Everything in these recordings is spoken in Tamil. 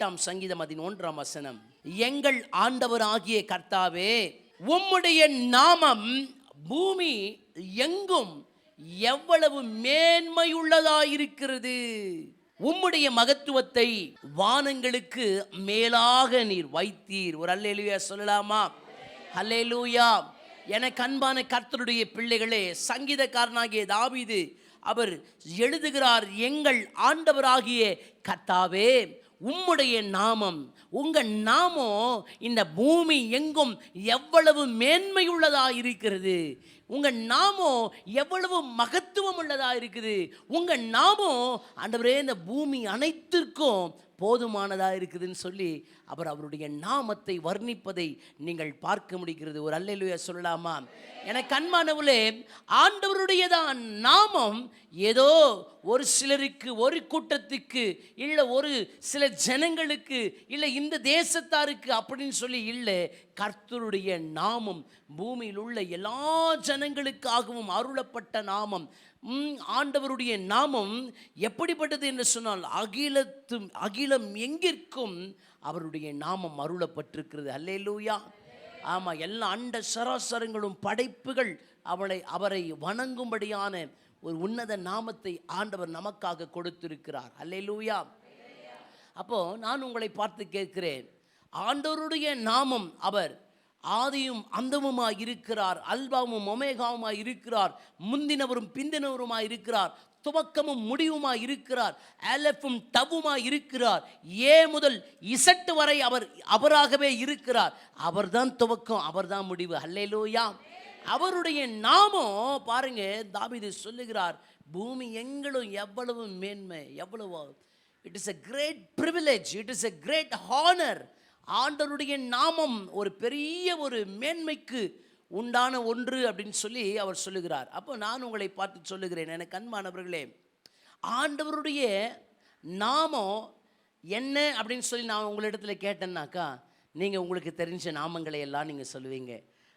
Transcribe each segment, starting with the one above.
8ஆம் சங்கீதம் 11ஆம் வசனம், எங்கள் ஆண்டவராகிய கர்த்தாவே, உம்முடைய நாமம் பூமி எங்கும் எவ்வளவு மேன்மையுள்ளதாயிருக்கிறது. உம்முடைய மகத்துவத்தை வானங்களுக்கு மேலாக நீர் வைத்தீர். ஒரு அல்லேலூயா சொல்லலாமா? அல்லேலூயா. எனக்கு அன்பான கர்த்தருடைய பிள்ளைகளே, சங்கீதக்காரனாகிய தாவீது அவர் எழுதுகிறார், எங்கள் ஆண்டவராகிய கர்த்தாவே, உம்முடைய நாமம், உங்கள் நாமம் இந்த பூமி எங்கும் எவ்வளவு மேன்மையுள்ளதாக இருக்கிறது. உங்கள் நாமம் எவ்வளவு மகத்துவம் உள்ளதாக இருக்குது. உங்கள் நாமம் ஆண்டவரே இந்த பூமி அனைத்திற்கும் போதுமானதாக இருக்குதுன்னு சொல்லி அவர் அவருடைய நாமத்தை வர்ணிப்பதை நீங்கள் பார்க்க முடிகிறது. ஒரு அல்லேலூயா சொல்லலாமா? எனக்கு அன்பானவர்களே, ஆண்டவருடையதான் நாமம் ஏதோ ஒரு சிலருக்கு, ஒரு கூட்டத்துக்கு, இல்லை ஒரு சில ஜனங்களுக்கு, இல்லை இந்த தேசத்தாருக்கு அப்படின்னு சொல்லி இல்லை. கர்த்தருடைய நாமம் பூமியில் உள்ள எல்லா ஜனங்களுக்காகவும் அருளப்பட்ட நாமம். ஆண்டவருடைய நாமம் எப்படிப்பட்டது என்று சொன்னால், அகிலம் எங்கிற்கும் அவருடைய நாமம் அருளப்பட்டிருக்கிறது. அல்லேலூயா. ஆமாம், எல்லா அண்ட சராசரங்களும் படைப்புகள் அவரை வணங்கும்படியான ஒரு உன்னத நாமத்தை ஆண்டவர் நமக்காக கொடுத்திருக்கிறார். அல்லேலூயா. அப்போ நான் உங்களை பார்த்து கேட்கிறேன், ஆண்டவருடைய நாமம் அவர் ஆதியும் அந்தமுமாய் இருக்கிறார், அல்பாவும் ஒமேகாவுமாய் இருக்கிறார், முந்தினவரும் பிந்தினவருமாய் இருக்கிறார், துவக்கமும் முடிவுமாய் இருக்கிறார், அலஃபும் தவுமாய் இருக்கிறார், ஏ முதல் இசட்டு வரை அவராகவே இருக்கிறார். அவர்தான் துவக்கம், அவர்தான் முடிவு. அல்லேலூயா. அவருடைய நாமம் பாருங்க, தாவீது சொல்லுகிறார், பூமி எங்களும் எவ்வளவு மேன்மை, எவ்வளவு, it is a great privilege, it is a great honor. ஆண்டவருடைய நாமம் ஒரு பெரிய ஒரு மேன்மைக்கு உண்டான ஒன்று அப்படின்னு சொல்லி அவர் சொல்லுகிறார். அப்போ நான் உங்களை பார்த்து சொல்லுகிறேன், எனக்கு அன்பானவர்களே, ஆண்டவருடைய நாமம் என்ன அப்படின்னு சொல்லி நான் உங்களிடத்தில் கேட்டேன்னாக்கா, நீங்கள் உங்களுக்கு தெரிஞ்ச நாமங்களை எல்லாம் நீங்கள் சொல்லுவீங்க.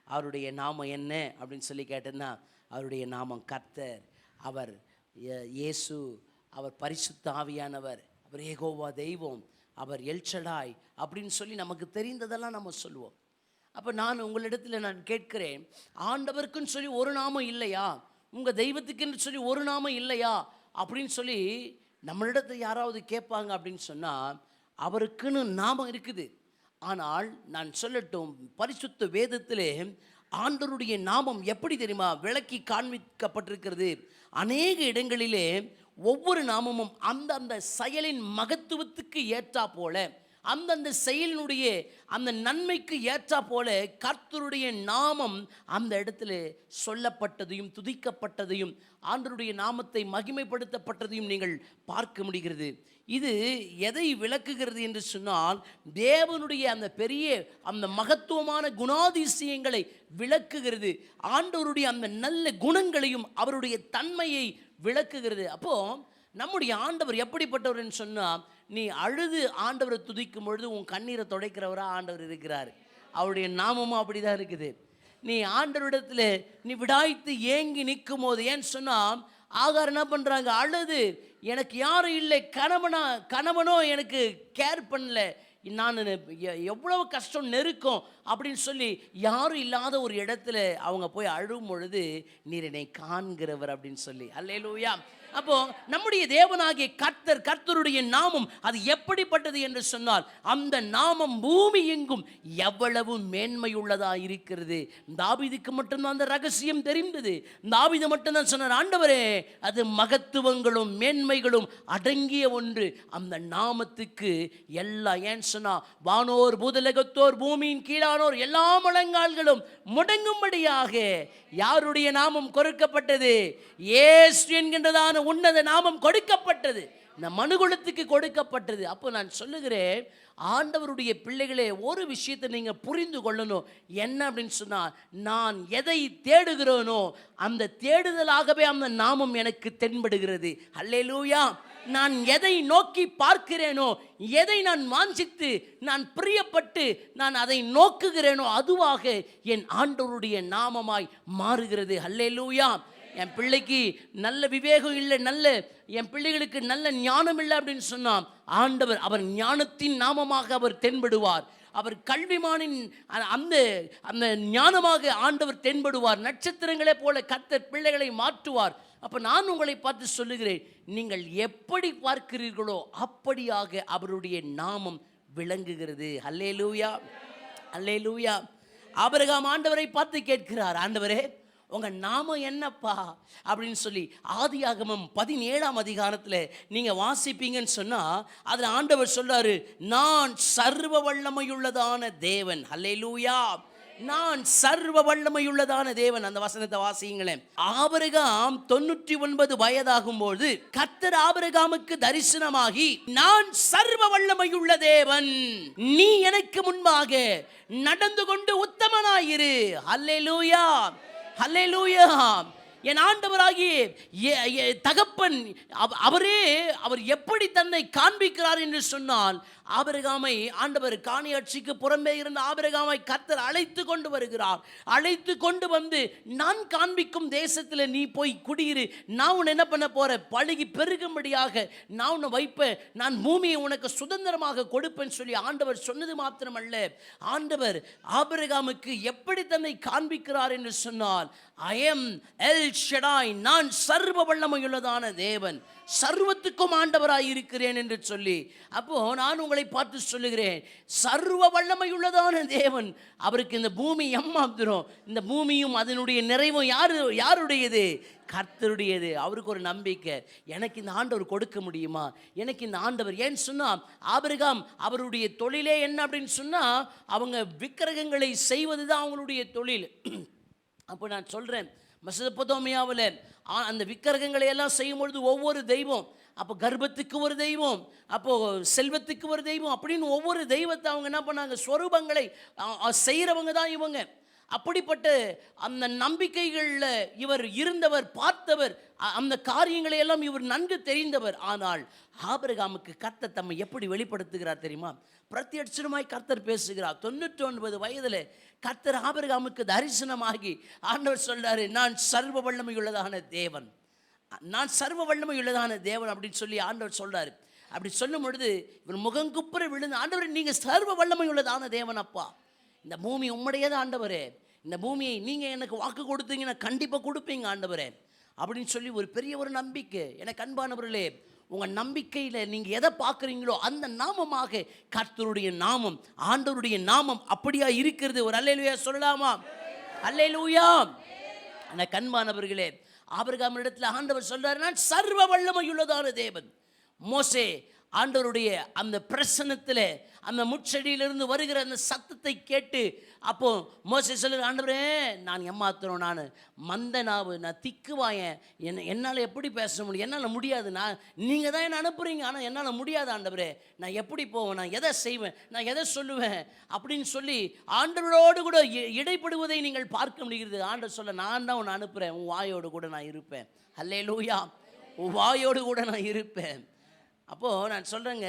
அவருடைய நாமம் என்ன அப்படின்னு சொல்லி கேட்டேன்னா, அவருடைய நாமம் கர்த்தர், அவர் இயேசு, அவர் பரிசுத்த ஆவியானவர், அவர் யெகோவா தெய்வம், அவர் எல்ஷடாய் அப்படின்னு சொல்லி நமக்கு தெரிந்ததெல்லாம் நம்ம சொல்லுவோம். அப்போ நான் உங்களிடத்தில் நான் கேட்கிறேன், ஆண்டவருக்குன்னு சொல்லி ஒரு நாமம் இல்லையா? உங்கள் தெய்வத்துக்குன்னு சொல்லி ஒரு நாமம் இல்லையா அப்படின்னு சொல்லி நம்மளிடத்தில் யாராவது கேட்பாங்க அப்படின்னு சொன்னால், அவருக்குன்னு நாமம் இருக்குது. ஆனால் நான் சொல்லட்டும், பரிசுத்த வேதத்திலே ஆண்டவருடைய நாமம் எப்படி தெரியுமா விளக்கி காண்பிக்கப்பட்டிருக்கிறது. அநேக இடங்களிலே ஒவ்வொரு நாமமும் அந்தந்த செயலின் மகத்துவத்துக்கு ஏற்றா போல, அந்தந்த செயலினுடைய அந்த நன்மைக்கு ஏற்றா போல கர்த்தருடைய நாமம் அந்த இடத்துல சொல்லப்பட்டதையும் துதிக்கப்பட்டதையும் ஆண்டவருடைய நாமத்தை மகிமைப்படுத்தப்பட்டதையும் நீங்கள் பார்க்க முடிகிறது. இது எதை விளக்குகிறது என்று சொன்னால், தேவனுடைய அந்த பெரிய அந்த மகத்துவமான குணாதிசயங்களை விளக்குகிறது. ஆண்டவருடைய அந்த நல்ல குணங்களையும் அவருடைய தன்மையை விளக்குகிறது. அப்போது நம்முடைய ஆண்டவர் எப்படிப்பட்டவர்னு சொன்னால், நீ அழுது ஆண்டவரை துதிக்கும் பொழுது உன் கண்ணீரை துடைக்கிறவராக ஆண்டவர் இருக்கிறார். அவருடைய நாமமும் அப்படி தான் இருக்குது. நீ ஆண்டவரிடத்தில் நீ விடாய்த்து ஏங்கி நிற்கும் போது, ஏன்னு சொன்னால் ஆகார் என்ன பண்ணுறாங்க, அழுது எனக்கு யாரும் இல்லை, கணவனோ எனக்கு கேர் பண்ணல, நான் எவ்வளவு கஷ்டம் நெருக்கம் அப்படின்னு சொல்லி யாரும் இல்லாத ஒரு இடத்துல அவங்க போய் அழும் பொழுது, நீர் என்னை காண்கிறவர் அப்படின்னு சொல்லி. அல்லேலூயா. அப்போ நம்முடைய தேவனாகிய கர்த்தருடைய நாமம் அது எப்படிப்பட்டது என்று சொன்னால், அந்த நாமம் பூமி எங்கும் எவ்வளவு மேன்மையுள்ளதாக இருக்கிறது. தாவீதுக்கு மட்டும்தான் அந்த ரகசியம் தெரிந்தது. தாவீது மட்டும்தான் சொன்னார், ஆண்டவரே அது மகத்துவங்களும் மேன்மைகளும் அடங்கிய ஒன்று. அந்த நாமத்துக்கு எல்லாம், ஏன் சொன்னா, வானோர் பூதலகத்தோர் பூமியின் கீழானோர் எல்லா முழங்கால்களும் முடங்கும்படியாக யாருடைய நாமம் கொடுக்கப்பட்டது? இயேசு என்கின்றதான உன்னத நாமம் கொடுக்கப்பட்டது, இந்த மனுகுலத்துக்கு கொடுக்கப்பட்டது. அப்போ நான் சொல்லுகிறேன், ஆண்டவருடைய பிள்ளைகளே, ஒரு விஷயத்தை நீங்கள் புரிந்து கொள்ளணும். என்ன அப்படின்னு சொன்னால், நான் எதை தேடுகிறேனோ அந்த தேடுதலாகவே அந்த நாமம் எனக்கு தென்படுகிறது. அல்லேலூயா. நான் எதை நோக்கி பார்க்கிறேனோ, எதை நான் வாஞ்சித்து நான் பிரியப்பட்டு நான் அதை நோக்குகிறேனோ அதுவாக என் ஆண்டவருடைய நாமமாய் மாறுகிறது. அல்லேலூயா. என் பிள்ளைக்கு நல்ல விவேகம் இல்லை, என் பிள்ளைகளுக்கு நல்ல ஞானம் இல்லை அப்படின்னு சொன்னான் ஆண்டவர், அவர் ஞானத்தின் நாமமாக அவர் தென்படுவார். அவர் கல்விமானின் அந்த அந்த ஞானமாக ஆண்டவர் தென்படுவார். நட்சத்திரங்களே போல கர்த்தர் பிள்ளைகளை மாற்றுவார். அப்போ நான் உங்களை பார்த்து சொல்லுகிறேன், நீங்கள் எப்படி பார்க்கிறீர்களோ அப்படியாக அவருடைய நாமம் விளங்குகிறது. அல்லேலூயா, அல்லேலூயா. ஆபிரகாம் ஆண்டவரை பார்த்து கேட்கிறார், ஆண்டவரே உங்க நாமம் என்னப்பா அப்படின்னு சொல்லி. ஆதியாகமம் 17ஆம் அதிகாரத்தில் நீங்க வாசிப்பீங்கன்னு சொன்னா அதுல ஆண்டவர் சொல்றாரு, நான் சர்வ வல்லமையுள்ளதான தேவன். அல்லேலூயா, நான் சர்வ வல்லமையுள்ளதான தேவன். அந்த வசனத்தை வாசியுங்களேன். ஆபிரகாம் 99 வயதாகும் போது கர்த்தர் ஆபிரகாமுக்கு தரிசனமாகி, நான் சர்வ வல்லமையுள்ள தேவன், நீ எனக்கு முன்பாக நடந்து கொண்டு உத்தமனாயிரு. அல்லேலூயா, அல்லேலூயா. என் ஆண்டவராகிய தகப்பன் அவர் எப்படி தன்னை காண்பிக்கிறார் என்று சொன்னால், ஆபிரகாமை ஆண்டவர் காணியாட்சிக்கு புறம்பே இருந்த ஆபிரகாமை கர்த்தர் அழைத்து கொண்டு வருகிறார். அழைத்து கொண்டு வந்து, நான் காண்பிக்கும் தேசத்தில் நீ போய் குடியிரு, நான் உன்னை என்ன பண்ண போறேன், பழுகி பெருகும்படியாக நான் உன்னை வைப்பேன், நான் பூமியை உனக்கு சுதந்திரமாக கொடுப்பேன்னு சொல்லி ஆண்டவர் சொன்னது மாத்திரமல்ல, ஆண்டவர் ஆபிரகாமுக்கு எப்படி தன்னை காண்பிக்கிறார் என்று சொன்னால், ஐ எம் எல் ஷடாய், நான் சர்வ வல்லமையுள்ளதான தேவன், சர்வத்துக்கும் ஆண்டவராய் இருக்கிறேன் என்று சொல்லி. அப்போ நான் உங்களை பார்த்து சொல்லுகிறேன், சர்வ வல்லமையுள்ளதான தேவன், அவருக்கு இந்த பூமி எம்மாத்திரம், இந்த பூமியும் அதனுடைய நிறைவும் யாருடையது, கர்த்தருடையது. அவருக்கு ஒரு நம்பிக்கை, எனக்கு இந்த ஆண்டவர் கொடுக்க முடியுமா, எனக்கு இந்த ஆண்டவர். ஏன்னு சொன்னா ஆபிரகாம் அவருடைய தொழிலே என்ன அப்படின்னு சொன்னா, அவங்க விக்கிரகங்களை செய்வது தான் அவங்களுடைய தொழில். அப்போ நான் சொல்றேன், மெசொப்பொத்தாமியாவில் அந்த விக்கிரகங்களை எல்லாம் செய்யும் பொழுது ஒவ்வொரு தெய்வம், அப்போ கர்ப்பத்துக்கு ஒரு தெய்வம், அப்போது செல்வத்துக்கு ஒரு தெய்வம் அப்படின்னு ஒவ்வொரு தெய்வத்தை அவங்க என்ன பண்ணாங்க, ஸ்வரூபங்களை செய்கிறவங்க தான் இவங்க. அப்படிப்பட்ட அந்த நம்பிக்கைகளில் இவர் இருந்தவர், பார்த்தவர், அந்த காரியங்களை எல்லாம் இவர் நன்கு தெரிந்தவர். ஆனால் ஆபிரகாமுக்கு கர்த்தர் தம்மை எப்படி வெளிப்படுத்துகிறார் தெரியுமா? பிரத்யட்சமாய் கர்த்தர் பேசுகிறார். 99 வயதில் கர்த்தர் ஆபிரகாமுக்கு தரிசனமாகி ஆண்டவர் சொல்றாரு, நான் சர்வ வல்லமையுள்ளதான தேவன், நான் சர்வ வல்லமையுள்ளதான தேவன் அப்படின்னு சொல்லி ஆண்டவர் சொல்றாரு. அப்படி சொல்லும் பொழுது இவர் முகங்குப்புற விழுந்து, ஆண்டவர் நீங்க சர்வ வல்லமையுள்ளதான தேவன் அப்பா, இந்த பூமி உம்முடையது ஆண்டவரே, இந்த பூமியை நீங்கள் எனக்கு வாக்கு கொடுத்தீங்கன்னா கண்டிப்பாக கொடுப்பீங்க ஆண்டவரே அப்படின்னு சொல்லி ஒரு பெரிய ஒரு நம்பிக்கை. எனக்கு அன்பானவர்களே, உங்கள் நம்பிக்கையில் நீங்கள் எதை பார்க்குறீங்களோ அந்த நாமமாக கர்த்தருடைய நாமம், ஆண்டவருடைய நாமம் அப்படியா இருக்கிறது. ஒரு அல்லேலூயா சொல்லலாமா? அல்லேலூயா. எனக்கு அன்பானவர்களே, ஆபிரகாமிடத்தில் ஆண்டவர் சொல்றாரு, நான் சர்வ வல்லமையுள்ளதான தேவன். மோசே ஆண்டவருடைய அந்த பிரசன்னத்தில் அந்த முட்செடியிலிருந்து வருகிற அந்த சத்தத்தை கேட்டு, அப்போ மோசே சொல்லுற, ஆண்டவரே நான் ஏமாத்துறோம், நான் மந்த நாவு, நான் திக்குவாயன், என்னால் எப்படி பேச முடியும், என்னால் முடியாது, நீங்கள் தான் என்னை அனுப்புகிறீங்க, ஆனால் என்னால் முடியாது ஆண்டவரே, நான் எப்படி போவேன், நான் எதை செய்வேன், நான் எதை சொல்லுவேன் அப்படின்னு சொல்லி ஆண்டவரோடு கூட இடைப்படுவதை நீங்கள் பார்க்க முடிகிறது. ஆண்டவர் சொல்ல, நான் தான் உன்னை அனுப்புகிறேன், உன் வாயோடு கூட நான் இருப்பேன். அல்லேலூயா, உன் வாயோடு கூட நான் இருப்பேன். அப்போது நான் சொல்கிறேங்க,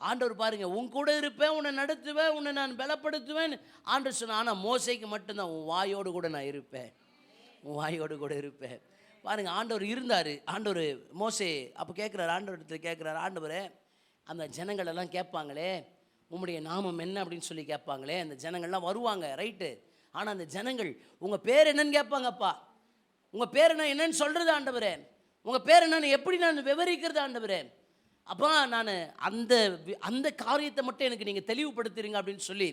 ஆண்டவர் பாருங்கள், உன் கூட இருப்பேன், உன்னை நடத்துவேன், உன்னை நான் பலப்படுத்துவேன் ஆண்டவர் சொன்ன. ஆனால் மோசைக்கு மட்டும்தான் உன் வாயோடு கூட நான் இருப்பேன், உன் வாயோடு கூட இருப்பேன். பாருங்கள், ஆண்டவர் இருந்தார். ஆண்டவர் மோசே அப்போ கேட்குறாரு, ஆண்டவர் இடத்துல கேட்குறாரு, ஆண்டவரே அந்த ஜனங்களெல்லாம் கேட்பாங்களே உம்முடைய நாமம் என்ன அப்படின்னு சொல்லி கேட்பாங்களே, அந்த ஜனங்கள்லாம் வருவாங்க, ரைட்டு, ஆனால் அந்த ஜனங்கள் உங்கள் பேர் என்னன்னு கேட்பாங்கப்பா, உங்கள் பேர் என்ன என்னன்னு சொல்கிறது ஆண்டவரே, உங்கள் பேர் என்னன்னு எப்படி நான் விவரிக்கிறது ஆண்டவரே, அப்பா நான் அந்த காரியத்தை மட்டும் எனக்கு நீங்கள் தெளிவுபடுத்துறீங்க அப்படின்னு சொல்லி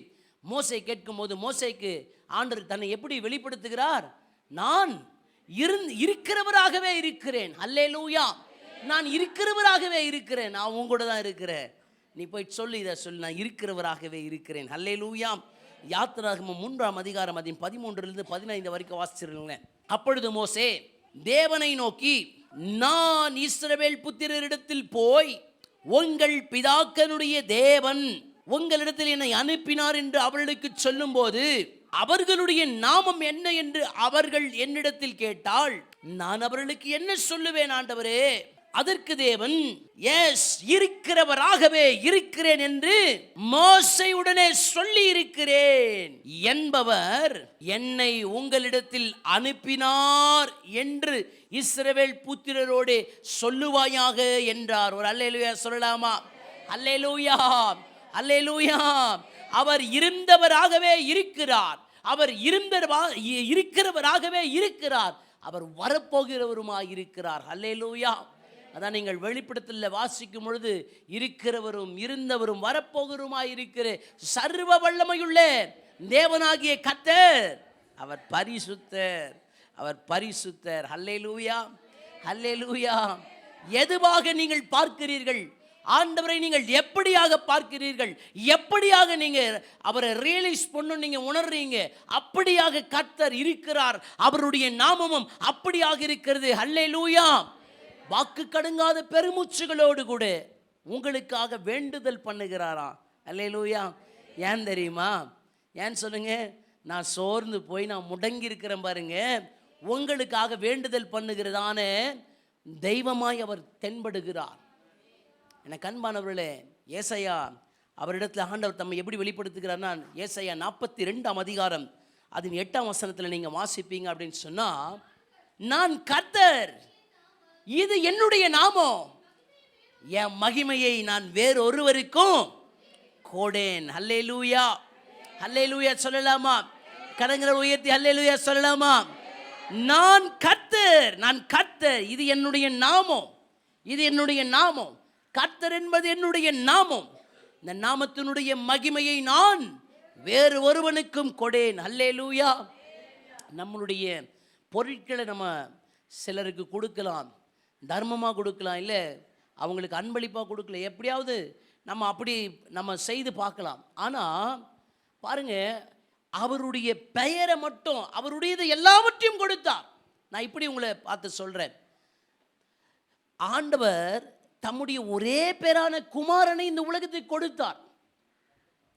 மோசே கேட்கும்போது, மோசேக்கு ஆண்டவர் தன்னை எப்படி வெளிப்படுத்துகிறார், நான் இருக்கிறவராகவே இருக்கிறேன். அல்லேலூயா, நான் இருக்கிறவராகவே இருக்கிறேன், நான் உங்க கூட தான் இருக்கிறேன், நீ போய் சொல்லி இதை சொல்லி, நான் இருக்கிறவராகவே இருக்கிறேன். அல்லேலூயா. யாத்திராகமம் 3ஆம் அதிகாரம் 13 15 வரைக்கும் வாசிச்சிருங்க. அப்பொழுது மோசே தேவனை நோக்கி, நான் இஸ்ரவேல் புத்திரரிடத்தில் போய் உங்கள் பிதாக்களுடைய தேவன் உங்களிடத்தில் என்னை அனுப்பினார் என்று அவர்களுக்கு சொல்லும்போது, அவர்களுடைய நாமம் என்ன என்று அவர்கள் என்னிடத்தில் கேட்டால் நான் அவர்களுக்கு என்ன சொல்லுவேன் ஆண்டவரே, அதற்கு தேவன் இருக்கிறவராகவே இருக்கிறேன் என்று மோசேயுடனே சொல்லி இருக்கிறேன் என்பவர் என்னை உங்களிடத்தில் அனுப்பினார் என்று இஸ்ரவேல் புத்திரரோடு சொல்லுவாயாக என்றார். ஒரு அல்லேலூயா சொல்லலாமா? அல்லேலூயா, அல்லேலூயா. அவர் இருந்தவராகவே இருக்கிறார், அவர் இருக்கிறவராகவே இருக்கிறார், அவர் வரப்போகிறவருமாய் இருக்கிறார். அல்லேலூயா. அதான் நீங்கள் வெளிப்படுத்தல வாசிக்கும் பொழுது இருக்கிறவரும் இருந்தவரும் வரப்போகிறவருமாய் இருக்கிற சர்வ வல்லமையுள்ள தேவனாகிய கர்த்தர் அவர் பரிசுத்தர், அவர் பரிசுத்தர். அல்லேலூயா, அல்லேலூயா. எதுவாக நீங்கள் பார்க்கிறீர்கள்? ஆண்டவரை நீங்கள் எப்படியாக பார்க்கிறீர்கள்? எப்படியாக நீங்க அவரை ரியலைஸ் பண்ணணும் நீங்க உணர்றீங்க? அப்படியாக கர்த்தர் இருக்கிறார், அவருடைய நாமமும் அப்படியாக இருக்கிறது. அல்லேலூயா. வாக்கு கடங்காத பெருமூச்சுகளோடு கூட உங்களுக்காக வேண்டுதல் பண்ணுகிறாராம். அல்லேலூயா. ஏன் தெரியுமா? ஏன் சொல்லுங்க? நான் சோர்ந்து போய் நான் முடங்கி இருக்கிறேன் பாருங்க, உங்களுக்காக வேண்டுதல் பண்ணுகிறதான தெய்வமாய் அவர் தென்படுகிறார். எனக்கு அன்பானவர்களே, ஏசாயா அவரிடத்தில் ஆண்டவர் தம்மை எப்படி வெளிப்படுத்துகிறார்னா, ஏசாயா 42ஆம் அதிகாரம் அதன் 8ஆம் வசனத்தில் நீங்கள் வாசிப்பீங்க அப்படின்னு சொன்னால், நான் கர்த்தர், இது என்னுடைய நாமம், என் மகிமையை நான் வேறொருவருக்கும் கோடேன். அல்லேலூயா, அல்லேலூயா சொல்லலாமா? கரங்களை உயர்த்தி அல்லேலூயா சொல்லலாமா? நான் கர்த்தர், நான் கர்த்தர், இது என்னுடைய நாமம், இது என்னுடைய நாமம். கர்த்தர் என்பது என்னுடைய நாமம். இந்த நாமத்தினுடைய மகிமையை நான் வேறு ஒருவனுக்கும் கொடேன். அல்லேலூயா. நம்மளுடைய பொருட்களை நம்ம சிலருக்கு கொடுக்கலாம், தர்மமாக கொடுக்கலாம், இல்லை அவங்களுக்கு அன்பளிப்பாக கொடுக்கலாம், எப்படியாவது நம்ம அப்படி நம்ம செய்து பார்க்கலாம். ஆனால் பாருங்க, அவருடைய பெயரை மட்டும், அவருடையது எல்லாவற்றையும் கொடுத்தார். நான் இப்படி உங்களை பார்த்து சொல்கிறேன், ஆண்டவர் தம்முடைய ஒரே பேரான குமாரனை இந்த உலகத்துக்கு கொடுத்தார்.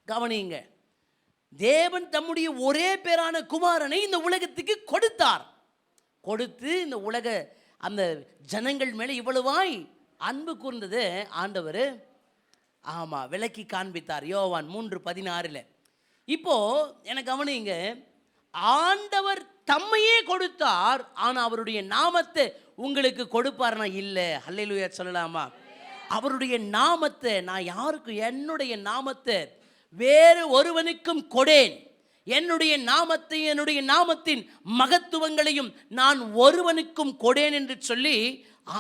கவனிங்க, தேவன் தம்முடைய ஒரே பேரான குமாரனை இந்த உலகத்துக்கு கொடுத்தார். கொடுத்து இந்த உலக அந்த ஜனங்கள் மேலே இவ்வளவாய் அன்பு கூர்ந்தது ஆண்டவர் விளக்கி காண்பித்தார். யோவான் 3:16. இப்போ எனக்கு கவனிங்க, ஆண்டவர் தம்மையே கொடுத்தார், ஆனால் அவருடைய நாமத்தை உங்களுக்கு கொடுப்பார்னா இல்லை. அல்லேலூயா சொல்லலாமா? அவருடைய நாமத்தை நான் யாருக்கும், என்னுடைய நாமத்தை வேறு ஒருவனுக்கும் கொடேன், என்னுடைய நாமத்தை, என்னுடைய நாமத்தின் மகத்துவங்களையும் நான் ஒருவனுக்கும் கொடேன் என்று சொல்லி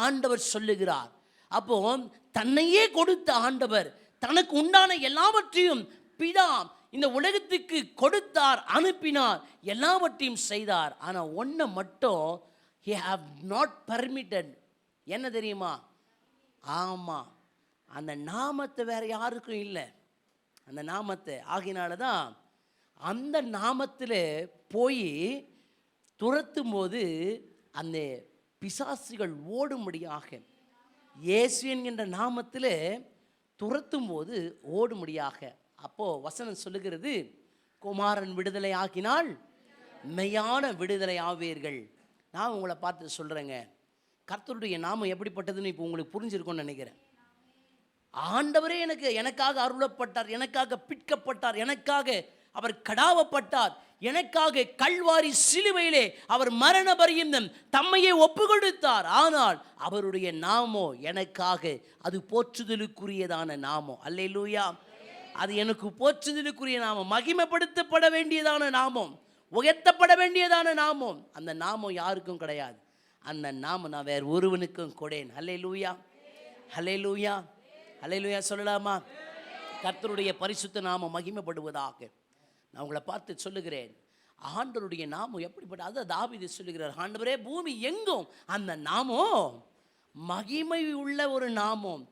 ஆண்டவர் சொல்லுகிறார். அப்போ தன்னையே கொடுத்த ஆண்டவர் தனக்கு உண்டான எல்லாவற்றையும் பிதா இந்த உலகத்துக்கு கொடுத்தார், அனுப்பினார், எல்லாவற்றையும் செய்தார். ஆனால் ஒன்றை மட்டும் he have not permitted. என்ன தெரியுமா? ஆமாம், அந்த நாமத்தை வேற யாருக்கும் இல்லை, அந்த நாமத்தை. ஆகினால தான் அந்த நாமத்தில் போய் துரத்தும் போது அந்த பிசாசுகள் ஓடும்படியாக, இயேசு என்கின்ற நாமத்தில் துரத்தும் போது ஓடும்படியாக. அப்போது வசனம் சொல்லுகிறது, குமாரன் விடுதலை ஆக்கினால் மெய்யான விடுதலை ஆவீர்கள். நான் உங்களை பார்த்து சொல்கிறேங்க, கர்த்தருடைய நாமம் எப்படிப்பட்டதுன்னு இப்போ உங்களுக்கு புரிஞ்சிருக்கும்னு நினைக்கிறேன். ஆண்டவரே எனக்காக அருளப்பட்டார், எனக்காக பிற்கப்பட்டார், எனக்காக அவர் கடாவப்பட்டார், எனக்காக கல்வாரி சிலுவையிலே அவர் மரண பரியந்தம் தம்மையே ஒப்பு கொடுத்தார். ஆனால் அவருடைய நாமோ எனக்காக அது போற்றுதலுக்குரியதான நாமம். அல்லேலூயா. அது எனக்கு போற்றுதலுக்குரிய நாமம், மகிமைப்படுத்தப்பட வேண்டியதான நாமம், உயர்த்தப்பட வேண்டியதான நாமம். அந்த நாமம் யாருக்கும் கிடையாது. அந்த நாமம் நான் வேறு ஒருவனுக்கும் கொடேன். அல்லேலூயா, அல்லேலூயா, அல்லேலூயா சொல்லலாமா? கர்த்தருடைய பரிசுத்த நாமம் மகிமைப்படுவதாக. நான் உங்களை பார்த்து சொல்லுகிறேன், ஆண்டவருடைய நாமம் எப்படிப்பட்ட, அதை தாவீது சொல்லுகிறார், ஆண்டவரே பூமி எங்கும் அந்த நாமம் மகிமை உள்ள ஒரு நாமம்,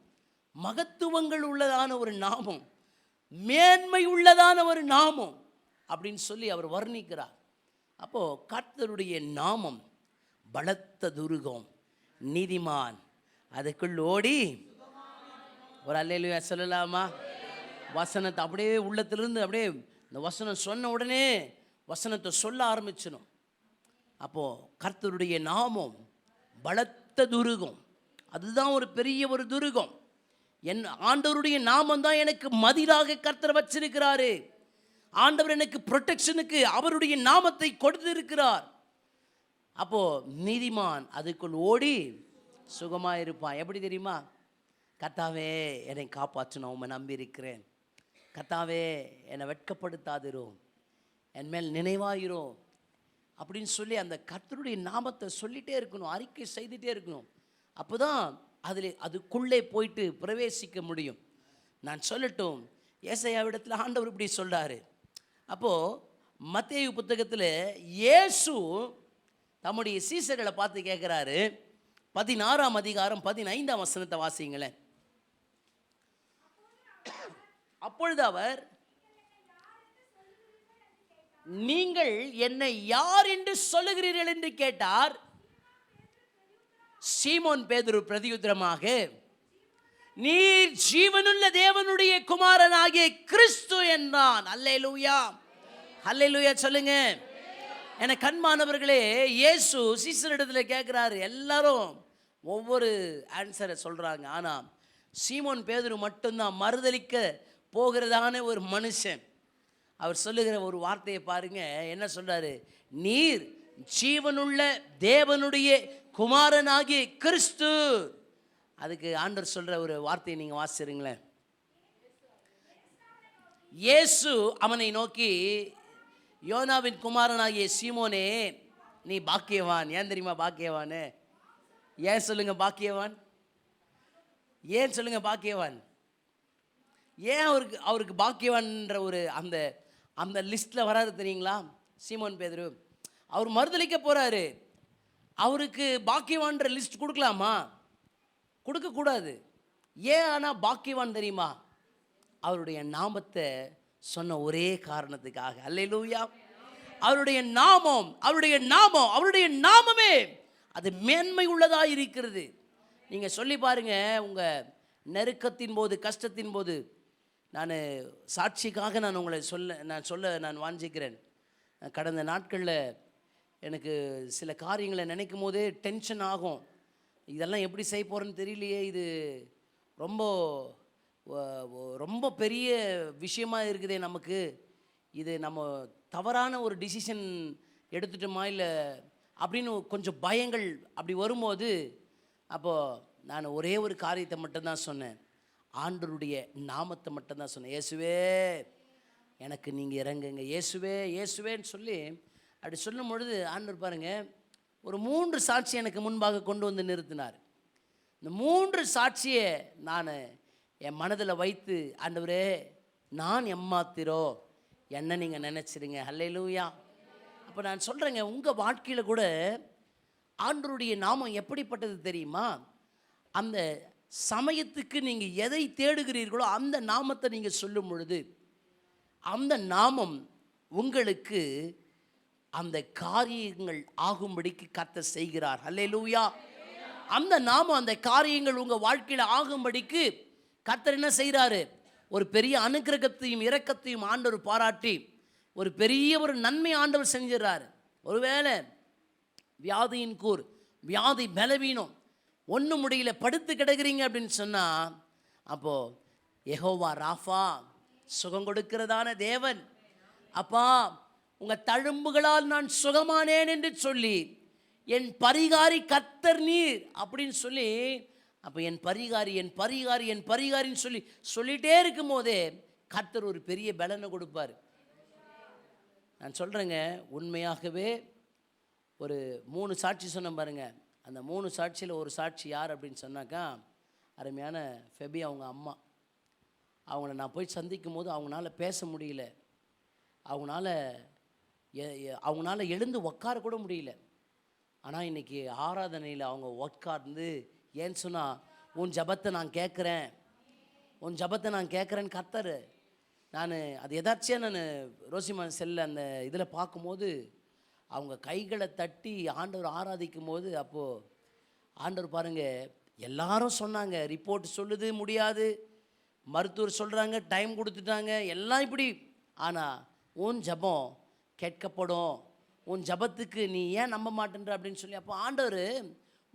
மகத்துவங்கள் உள்ளதான ஒரு நாமம், மேன்மை உள்ளதான ஒரு நாமம் அப்படின்னு சொல்லி அவர் வர்ணிக்கிறார். அப்போது கர்த்தருடைய நாமம் பலத்த துருகம், நீதிமான் அதுக்குள் ஓடி. ஒரு அல்லேலூயா சொல்லலாமா? வசனத்தை அப்படியே உள்ளத்திலிருந்து அப்படியே இந்த வசனம் சொன்ன உடனே வசனத்தை சொல்ல ஆரம்பிச்சிடும். அப்போது கர்த்தருடைய நாமம் பலத்த துருகம், அதுதான் ஒரு பெரிய ஒரு துருகம். என் ஆண்டவருடைய நாமம் தான் எனக்கு மதிலாக கர்த்தர் வச்சிருக்கிறாரு. ஆண்டவர் எனக்கு ப்ரொடெக்ஷனுக்கு அவருடைய நாமத்தை கொடுத்திருக்கிறார். அப்போ நீதிமான் அதுக்குள் ஓடி சுகமாக இருப்பான். எப்படி தெரியுமா? கர்த்தாவே என்னை காப்பாற்றணும், உம்மை நம்பி இருக்கிறேன். கர்த்தாவே என்னை வெட்கப்படுத்தாதிரும், என் மேல் நினைவாயிரும் அப்படின்னு சொல்லி அந்த கர்த்தருடைய நாமத்தை சொல்லிகிட்டே இருக்கணும், அறிக்கை செய்துகிட்டே இருக்கணும். அப்போ தான் அதில் அதுக்குள்ளே போயிட்டு பிரவேசிக்க முடியும். நான் சொல்லட்டும், ஏசாயாவிடத்தில் ஆண்டவர் இப்படி சொல்கிறாரு. அப்போது மத்தேயு புத்தகத்தில் இயேசு தம்முடைய சீசர்களை பார்த்து கேட்குறாரு. 16ஆம் அதிகாரம் 15ஆம் வசனத்தை வாசிங்களேன். அப்பொழுது அவர், நீங்கள் என்னை யார் என்று சொல்லுகிறீர்கள் என்று கேட்டார். சீமோன் பேதுரு பிரதியுத்தரமாக, நீர் ஜீவனுள்ள தேவனுடைய குமாரனாகிய கிறிஸ்து என்றான். அல்லேலூயா, அல்லேலூயா சொல்லுங்க. என கண்மானவர்களே, இயேசு சீசரிடத்தில் கேட்குறாரு. எல்லாரும் ஒவ்வொரு ஆன்சரை சொல்கிறாங்க. ஆனால் சீமோன் பேதுரு மட்டும்தான் மறுதலிக்க போகிறதான ஒரு மனுஷன். அவர் சொல்லுகிற ஒரு வார்த்தையை பாருங்க, என்ன சொல்றாரு? நீர் ஜீவனுள்ள தேவனுடைய குமாரனாகிய கிறிஸ்து. அதுக்கு ஆண்டவர் சொல்ற ஒரு வார்த்தையை நீங்க வாசிக்கிறீங்களேன். இயேசு அவனை நோக்கி, யோனாவின் குமாரனாகிய சீமோனே, நீ பாக்கியவான். ஏன் தெரியுமா பாக்கியவான்? ஏன் சொல்லுங்க பாக்கியவான்? ஏன் சொல்லுங்க பாக்கியவான்? ஏன் அவருக்கு பாக்கியவான்ற ஒரு அந்த அந்த லிஸ்ட்டில் வராது தெரியுங்களா? சீமோன் பேதுரு அவர் மறுதலிக்க போகிறாரு. அவருக்கு பாக்கியவான்ற லிஸ்ட் கொடுக்கலாமா? கொடுக்கக்கூடாது. ஏன் ஆனால் பாக்கியவான் தெரியுமா? அவருடைய நாமத்தை சொன்ன ஒரே காரணத்துக்காக. அல்லேலூயா. அவருடைய நாமம், அவருடைய நாமம், அவருடைய நாமமே அது மேன்மை உள்ளதாக இருக்கிறது. நீங்கள் சொல்லி பாருங்கள், உங்கள் நெருக்கத்தின் போது, கஷ்டத்தின் போது, நான் சாட்சிக்காக நான் உங்களை நான் வாஞ்சிக்கிறேன். கடந்த நாட்களில் எனக்கு சில காரியங்களை நினைக்கும் போதே டென்ஷன் ஆகும். இதெல்லாம் எப்படி செய்ய போகிறேன்னு தெரியலையே, இது ரொம்ப ரொம்ப பெரிய விஷயமாக இருக்குதே நமக்கு, இது நம்ம தவறான ஒரு டிசிஷன் எடுத்துட்டோமா இல்லை அப்படின்னு கொஞ்சம் பயங்கள் அப்படி வரும்போது, அப்போது நான் ஒரே ஒரு காரியத்தை மட்டும்தான் சொன்னேன். ஆண்டவருடைய நாமத்தை மட்டும்தான் சொன்னேன். இயேசுவே எனக்கு நீங்கள் இறங்குங்க, இயேசுவே இயேசுவேன்னு சொல்லி அப்படி சொல்லும் பொழுது ஆண்டவர் பாருங்கள், ஒரு 3 சாட்சி எனக்கு முன்பாக கொண்டு வந்து நிறுத்தினார். இந்த 3 சாட்சியை நான் என் மனதில் வைத்து, ஆண்டவரே நான் எம்மாத்திரோ என்ன நீங்கள் நினச்சிடுங்க. அல்லேலூயா. அப்போ நான் சொல்கிறேங்க, உங்கள் வாழ்க்கையில் கூட ஆண்டவருடைய நாமம் எப்படிப்பட்டது தெரியுமா? அந்த சமயத்துக்கு நீங்கள் எதை தேடுகிறீர்களோ அந்த நாமத்தை நீங்கள் சொல்லும் பொழுது அந்த நாமம் உங்களுக்கு அந்த காரியங்கள் ஆகும்படிக்கு கர்த்தர் செய்கிறார். அல்லேலூயா. அந்த நாமம், அந்த காரியங்கள் உங்கள் வாழ்க்கையில் ஆகும்படிக்கு கர்த்தர் என்ன செய்கிறாரு? ஒரு பெரிய அனுக்கிரகத்தையும் இரக்கத்தையும் ஆண்டவர் பாராட்டி ஒரு பெரிய ஒரு நன்மை ஆண்டவர் செஞ்சிடறாரு. ஒருவேளை வியாதியின் கூர், வியாதி பலவீனம், ஒன்றும் முடியல, படுத்து கிடக்குறீங்க அப்படின்னு சொன்னால், அப்போது யெகோவா ராஃபா, சுகம் கொடுக்கிறதான தேவன், அப்பா உங்கள் தழும்புகளால் நான் சுகமானேன் என்று சொல்லி, என் பரிகாரி கர்த்தர் நீர் அப்படின்னு சொல்லி, அப்போ என் பரிகாரி என் பரிகாரி என் பரிகாரின்னு சொல்லிகிட்டே இருக்கும் போதே கர்த்தர் ஒரு பெரிய பலனை கொடுப்பார். நான் சொல்கிறேங்க, உண்மையாகவே ஒரு 3 சாட்சி சொன்ன பாருங்கள். அந்த 3 சாட்சியில் ஒரு சாட்சி யார் அப்படின்னு சொன்னாக்கா, அருமையான ஃபெபி அவங்க அம்மா. அவங்கள நான் போய் சந்திக்கும் போது அவங்களால பேச முடியல, அவங்களால எழுந்து உட்கார கூட முடியல. ஆனால் இன்றைக்கி ஆராதனையில் அவங்க உட்கார்ந்து, ஏன்னு சொன்னால் உன் ஜபத்தை நான் கேட்குறேன், உன் ஜபத்தை நான் கேட்குறேன்னு கர்த்தர். நான் அது எதாச்சியாக நான் ரோசிமான் செல்ல அந்த இதில் பார்க்கும்போது அவங்க கைகளை தட்டி ஆண்டவர் ஆராதிக்கும் போது, அப்போது ஆண்டவர் பாருங்கள், எல்லாரும் சொன்னாங்க, ரிப்போர்ட் சொல்லுது முடியாது, மருத்துவர் சொல்கிறாங்க டைம் கொடுத்துட்டாங்க, எல்லாம் இப்படி. ஆனால் உன் ஜபம் கேட்கப்படும், உன் ஜபத்துக்கு நீ ஏன் நம்ப மாட்டேன்ற அப்படின்னு சொல்லி, அப்போ ஆண்டவர்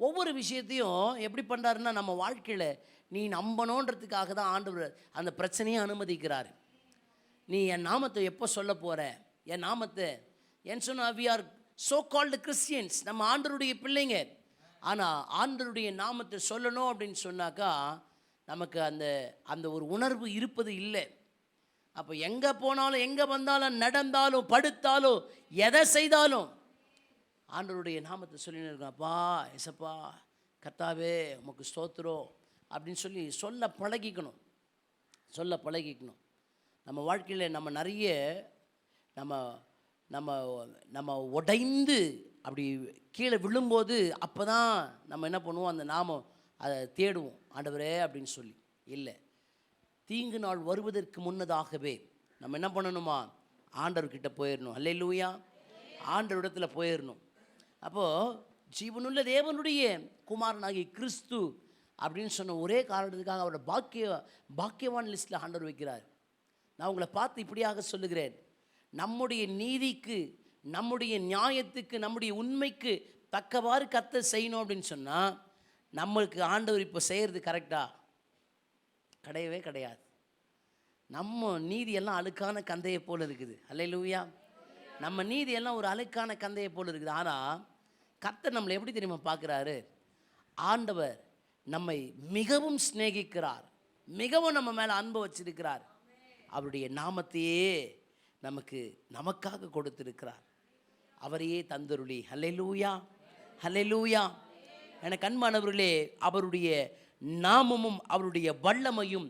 ஒவ்வொரு விஷயத்தையும் எப்படி பண்ணுறாருன்னா, நம்ம வாழ்க்கையில் நீ நம்பணுன்றதுக்காக தான் ஆண்டவர் அந்த பிரச்சனையை அனுமதிக்கிறார். நீ என் நாமத்தை எப்போ சொல்ல போகிற, என் நாமத்தை ஏன்னு சொன்னால் we are so called Christians, நம்ம ஆண்டவருடைய பிள்ளைங்க. ஆனால் ஆண்டவருடைய நாமத்தை சொல்லணும் அப்படின்னு சொன்னாக்கா நமக்கு அந்த அந்த ஒரு உணர்வு இருப்பது இல்லை. அப்போ எங்கே போனாலும், எங்கே வந்தாலும், நடந்தாலும், படுத்தாலும், எதை செய்தாலும் ஆண்டவருடைய நாமத்தை சொல்லின்னு இருக்கோம். அப்பா எசப்பா கர்த்தாவே உமக்கு ஸ்தோத்திரம் அப்படின்னு சொல்ல பழகிக்கணும், சொல்ல பழகிக்கணும். நம்ம வாழ்க்கையில் நம்ம நிறைய நம்ம நம்ம நம்ம உடைந்து அப்படி கீழே விழும்போது அப்போ தான் நம்ம என்ன பண்ணுவோம், அந்த நாமம் அதை தேடுவோம், ஆண்டவரே அப்படின்னு சொல்லி. இல்லை, தீங்கு நாள் வருவதற்கு முன்னதாகவே நம்ம என்ன பண்ணணுமா, ஆண்டவர்கிட்ட போயிடணும். அல்லேலூயா, ஆண்டவரிடத்தில் போயிடணும். அப்போது ஜீவனுள்ள தேவனுடைய குமாரனாகிய கிறிஸ்து அப்படின்னு சொன்ன ஒரே காரணத்துக்காக அவரோட பாக்கியவான் லிஸ்ட்டில் ஆண்டவர் வைக்கிறார். நான் உங்களை பார்த்து இப்படியாக சொல்லுகிறேன், நம்முடைய நீதிக்கு, நம்முடைய நியாயத்துக்கு, நம்முடைய உண்மைக்கு தக்கவாறு கர்த்தர் செய்யணும் அப்படின்னு சொன்னால் நம்மளுக்கு ஆண்டவர் இப்போ செய்கிறது கரெக்டா? கிடையவே கிடையாது. நம்ம நீதியெல்லாம் அழுக்கான கந்தையை போல் இருக்குது. அல்லேலூயா, நம்ம நீதியெல்லாம் ஒரு அழுக்கான கந்தையை போல் இருக்குது. ஆனால் கர்த்தர் நம்மளை எப்படி தெரியுமா பார்க்குறாரு? ஆண்டவர் நம்மை மிகவும் சிநேகிக்கிறார், மிகவும் நம்ம மேலே அன்பு வச்சிருக்கிறார். அவருடைய நாமத்தையே நமக்காக கொடுத்திருக்கிறார். அவரையே தந்தருளி. அல்லேலூயா, அல்லேலூயா. எனக்கு அன்பானவர்களே, அவருடைய நாமமும் அவருடைய வல்லமையும்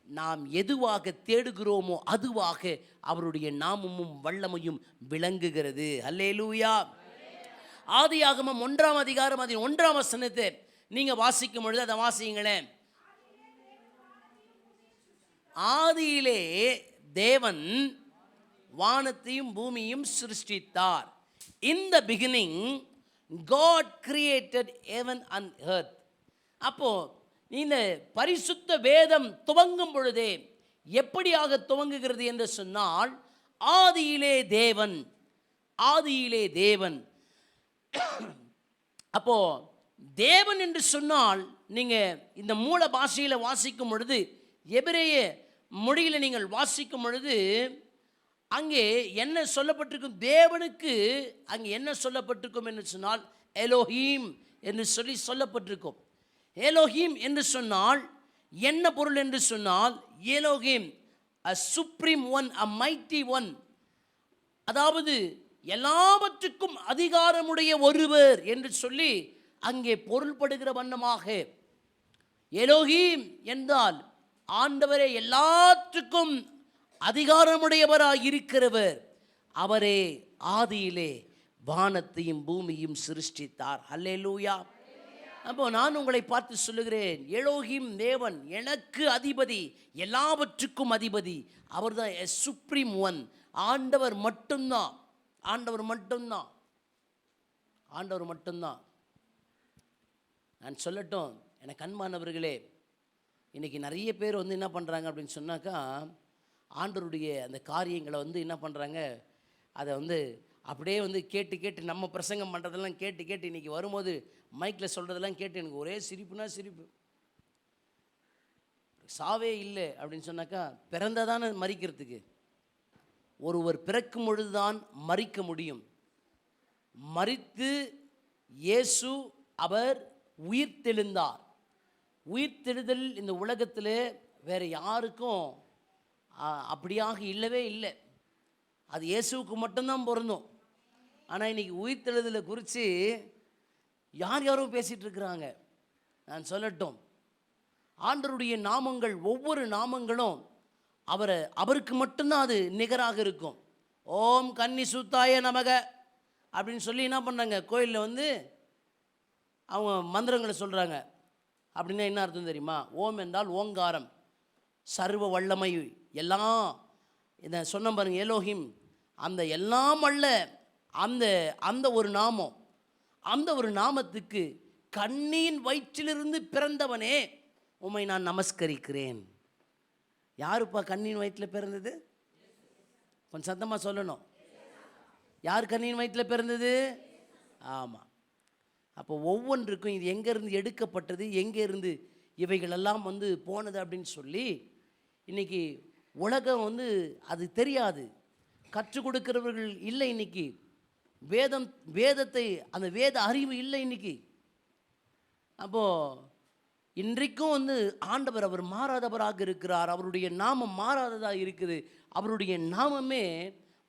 நாம் எதுவாக தேடுகிறோமோ அதுவாக அவருடைய நாமமும் வல்லமையும் விளங்குகிறது. அல்லேலூயா. ஆதியாகமம் 1ஆம் அதிகாரம் 1ஆம் வசனத்தை நீங்க வாசிக்கும் பொழுது அதை வாசிங்களேன். ஆதியிலே தேவன் வானத்தையும் பூமியும் சிருஷ்டித்தார். In the beginning God created heaven and earth. அப்போ இந்த பரிசுத்த வேதம் துவங்கும் பொழுதே எப்படியாக துவங்குகிறது என்று சொன்னால், ஆதியிலே தேவன், ஆதியிலே தேவன். அப்போ தேவன் என்று சொன்னால் நீங்க இந்த மூல பாஷையில் வாசிக்கும் பொழுது, எபிரேய மொழியில் நீங்கள் வாசிக்கும் பொழுது அங்கே என்ன சொல்லப்பட்டிருக்கும்? தேவனுக்கு அங்கே என்ன சொல்லப்பட்டிருக்கும் என்று சொன்னால் எலோஹீம் என்று சொல்லப்பட்டிருக்கும். எலோஹீம் என்று சொன்னால் என்ன பொருள் என்று சொன்னால், Elohim a supreme one, a mighty one, அதாவது எல்லாவற்றுக்கும் அதிகாரமுடைய ஒருவர் என்று சொல்லி அங்கே பொருள்படுகிற வண்ணமாக எலோஹீம் என்றால் ஆண்டவரே எல்லாத்துக்கும் அதிகாரமுடையவராக இருக்கிறவர். அவரே ஆதியிலே வானத்தையும் பூமியும் சிருஷ்டித்தார். அல்லேலூயா. அப்போ நான் உங்களை பார்த்து சொல்லுகிறேன், எலோஹிம் தேவன் எனக்கு அதிபதி, எல்லாவற்றுக்கும் அதிபதி. அவர் தான் எ சுப்ரீம் ஒன். ஆண்டவர் மட்டும்தான், ஆண்டவர் மட்டும்தான், ஆண்டவர் மட்டும்தான். நான் சொல்லட்டும், எனக்கு அன்பானவர்களே, இன்றைக்கி நிறைய பேர் என்ன பண்ணுறாங்க அப்படின்னு சொன்னாக்கா, ஆண்டவருடைய அந்த காரியங்களை என்ன பண்ணுறாங்க, அதை அப்படியே கேட்டு கேட்டு நம்ம பிரசங்கம் பண்ணுறதெல்லாம் கேட்டு இன்றைக்கி வரும்போது மைக்கில் சொல்கிறதெல்லாம் கேட்டு எனக்கு ஒரே சிரிப்புனா சிரிப்பு. சாவே இல்லை அப்படின்னு சொன்னாக்கா, பிறந்ததானே மரிக்கிறதுக்கு. ஒருவர் பிறக்கும் பொழுதுதான் மரிக்க முடியும். மரித்து இயேசு அவர் உயிர்த்தெழுந்தார். உயிர்த்தெழுதல் இந்த உலகத்தில் வேறு யாருக்கும் அப்படியாக இல்லவே இல்லை. அது இயேசுவுக்கு மட்டும்தான் பொருந்தும். ஆனால் இன்றைக்கி உயிர்த்தெழுதலை குறித்து யாரோ பேசிகிட்டு இருக்கிறாங்க. நான் சொல்லட்டும், ஆண்டவருடைய நாமங்கள், ஒவ்வொரு நாமங்களும் அவருக்கு மட்டும்தான் அது நிகராக இருக்கும். ஓம் கன்னி சுத்தாய நமக அப்படின்னு சொல்லி என்ன பண்ணாங்க, கோயிலில் அவங்க மந்திரங்களை சொல்கிறாங்க. அப்படின்னா என்ன அர்த்தம் தெரியுமா? ஓம் என்றால் ஓங்காரம், சர்வ வல்லமை, எல்லாம் இதை சொன்ன பாருங்க, எலோஹிம், அந்த எல்லாம் அல்ல அந்த ஒரு நாமம். அந்த ஒரு நாமத்துக்கு கண்ணியின் வயிற்றிலிருந்து பிறந்தவனே உம்மை நான் நமஸ்கரிக்கிறேன். யாருப்பா கண்ணியின் வயிற்றில் பிறந்தது? கொஞ்சம் சத்தமாக சொல்லணும். யார் கண்ணியின் வயிற்றில் பிறந்தது? ஆமாம். அப்போ ஒவ்வொன்றுக்கும் இது எங்கேருந்து எடுக்கப்பட்டது, எங்கேருந்து இவைகளெல்லாம் போனது அப்படின்னு சொல்லி இன்றைக்கி உலகம் அது தெரியாது. கற்றுக் கொடுக்கிறவர்கள் இல்லை இன்னைக்கு. வேதத்தை அந்த வேத அறிவு இல்லை இன்னைக்கு. அப்போது இன்றைக்கும் ஆண்டவர் அவர் மாறாதவராக இருக்கிறார். அவருடைய நாமம் மாறாததாக இருக்குது. அவருடைய நாமமே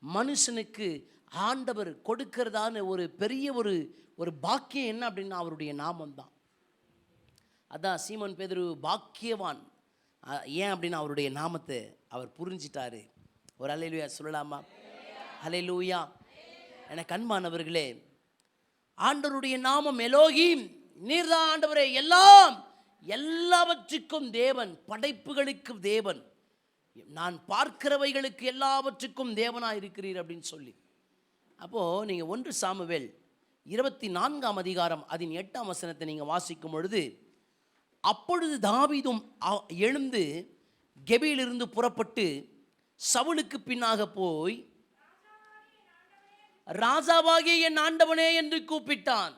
மனுஷனுக்கு ஆண்டவர் கொடுக்கிறதான ஒரு பெரிய ஒரு பாக்கியம் என்ன அப்படின்னா அவருடைய நாமம் தான். அதான் சீமோன் பேதுரு பாக்கியவான். ஏன் அப்படின்னா அவருடைய நாமத்தை அவர் புரிஞ்சிட்டாரு. ஒரு அல்லேலூயா சொல்லலாமா? அல்லேலூயா. எனக்கு அன்பானவர்களே, ஆண்டவருடைய நாமம் எலோகிம், நீர்தான் ஆண்டவரே, எல்லாவற்றுக்கும் தேவன், படைப்புகளுக்கு தேவன், நான் பார்க்கிறவைகளுக்கு எல்லாவற்றுக்கும் தேவனாக இருக்கிறீர் அப்படின்னு சொல்லி. அப்போது நீங்கள் 1 சாமுவேல் 24ஆம் அதிகாரம் அதன் 8ஆம் வசனத்தை நீங்கள் வாசிக்கும் பொழுது, அப்பொழுது தாவீதும் எழுந்து கெபியிலிருந்து புறப்பட்டு சவுலுக்கு பின்னாக போய், ராஜாவாகிய என் ஆண்டவனே என்று கூப்பிட்டான்.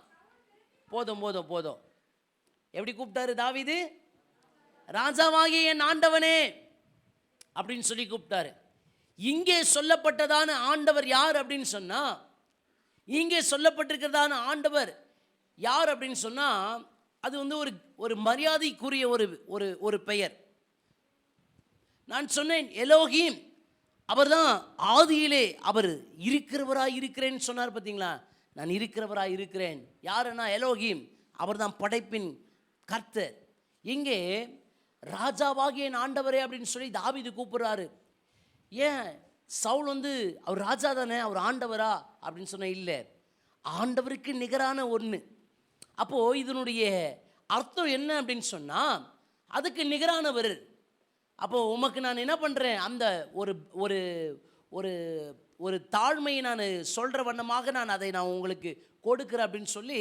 போதும் போதும் போதும். எப்படி கூப்பிட்டாரு தாவீது? ராஜாவாகிய என் ஆண்டவனே அப்படின்னு சொல்லி கூப்பிட்டாரு. இங்கே சொல்லப்பட்டதான ஆண்டவர் யார் அப்படின்னு சொன்னா, இங்கே சொல்லப்பட்டிருக்கிறதான ஆண்டவர் யார் அப்படின்னு சொன்னா, அது ஒரு மரியாதைக்குரிய ஒரு பெயர். நான் சொன்னேன் எலோகிம், அவர்தான் ஆதியிலே அவர் இருக்கிறவராய் இருக்கிறேன்னு சொன்னார். பார்த்தீங்களா? நான் இருக்கிறவராய் இருக்கிறேன். யாருன்னா எலோகிம், அவர்தான் படைப்பின் கர்த்தர். இங்கே ராஜாவாகிய என் ஆண்டவரே அப்படின்னு சொல்லி தாவீது கூப்பிடுறாரு. ஏன் சவுல் அவர் ராஜா தானே, அவர் ஆண்டவரா அப்படின்னு சொன்ன இல்லை, ஆண்டவருக்கு நிகரான ஒன்று. அப்போது இதனுடைய அர்த்தம் என்ன அப்படின்னு சொன்னால், அதுக்கு நிகரானவர். அப்போது உமக்கு நான் என்ன பண்ணுறேன், அந்த ஒரு ஒரு ஒரு ஒரு தாழ்மையை நான் சொல்கிற வண்ணமாக நான் அதை உங்களுக்கு கொடுக்குறேன் அப்படின்னு சொல்லி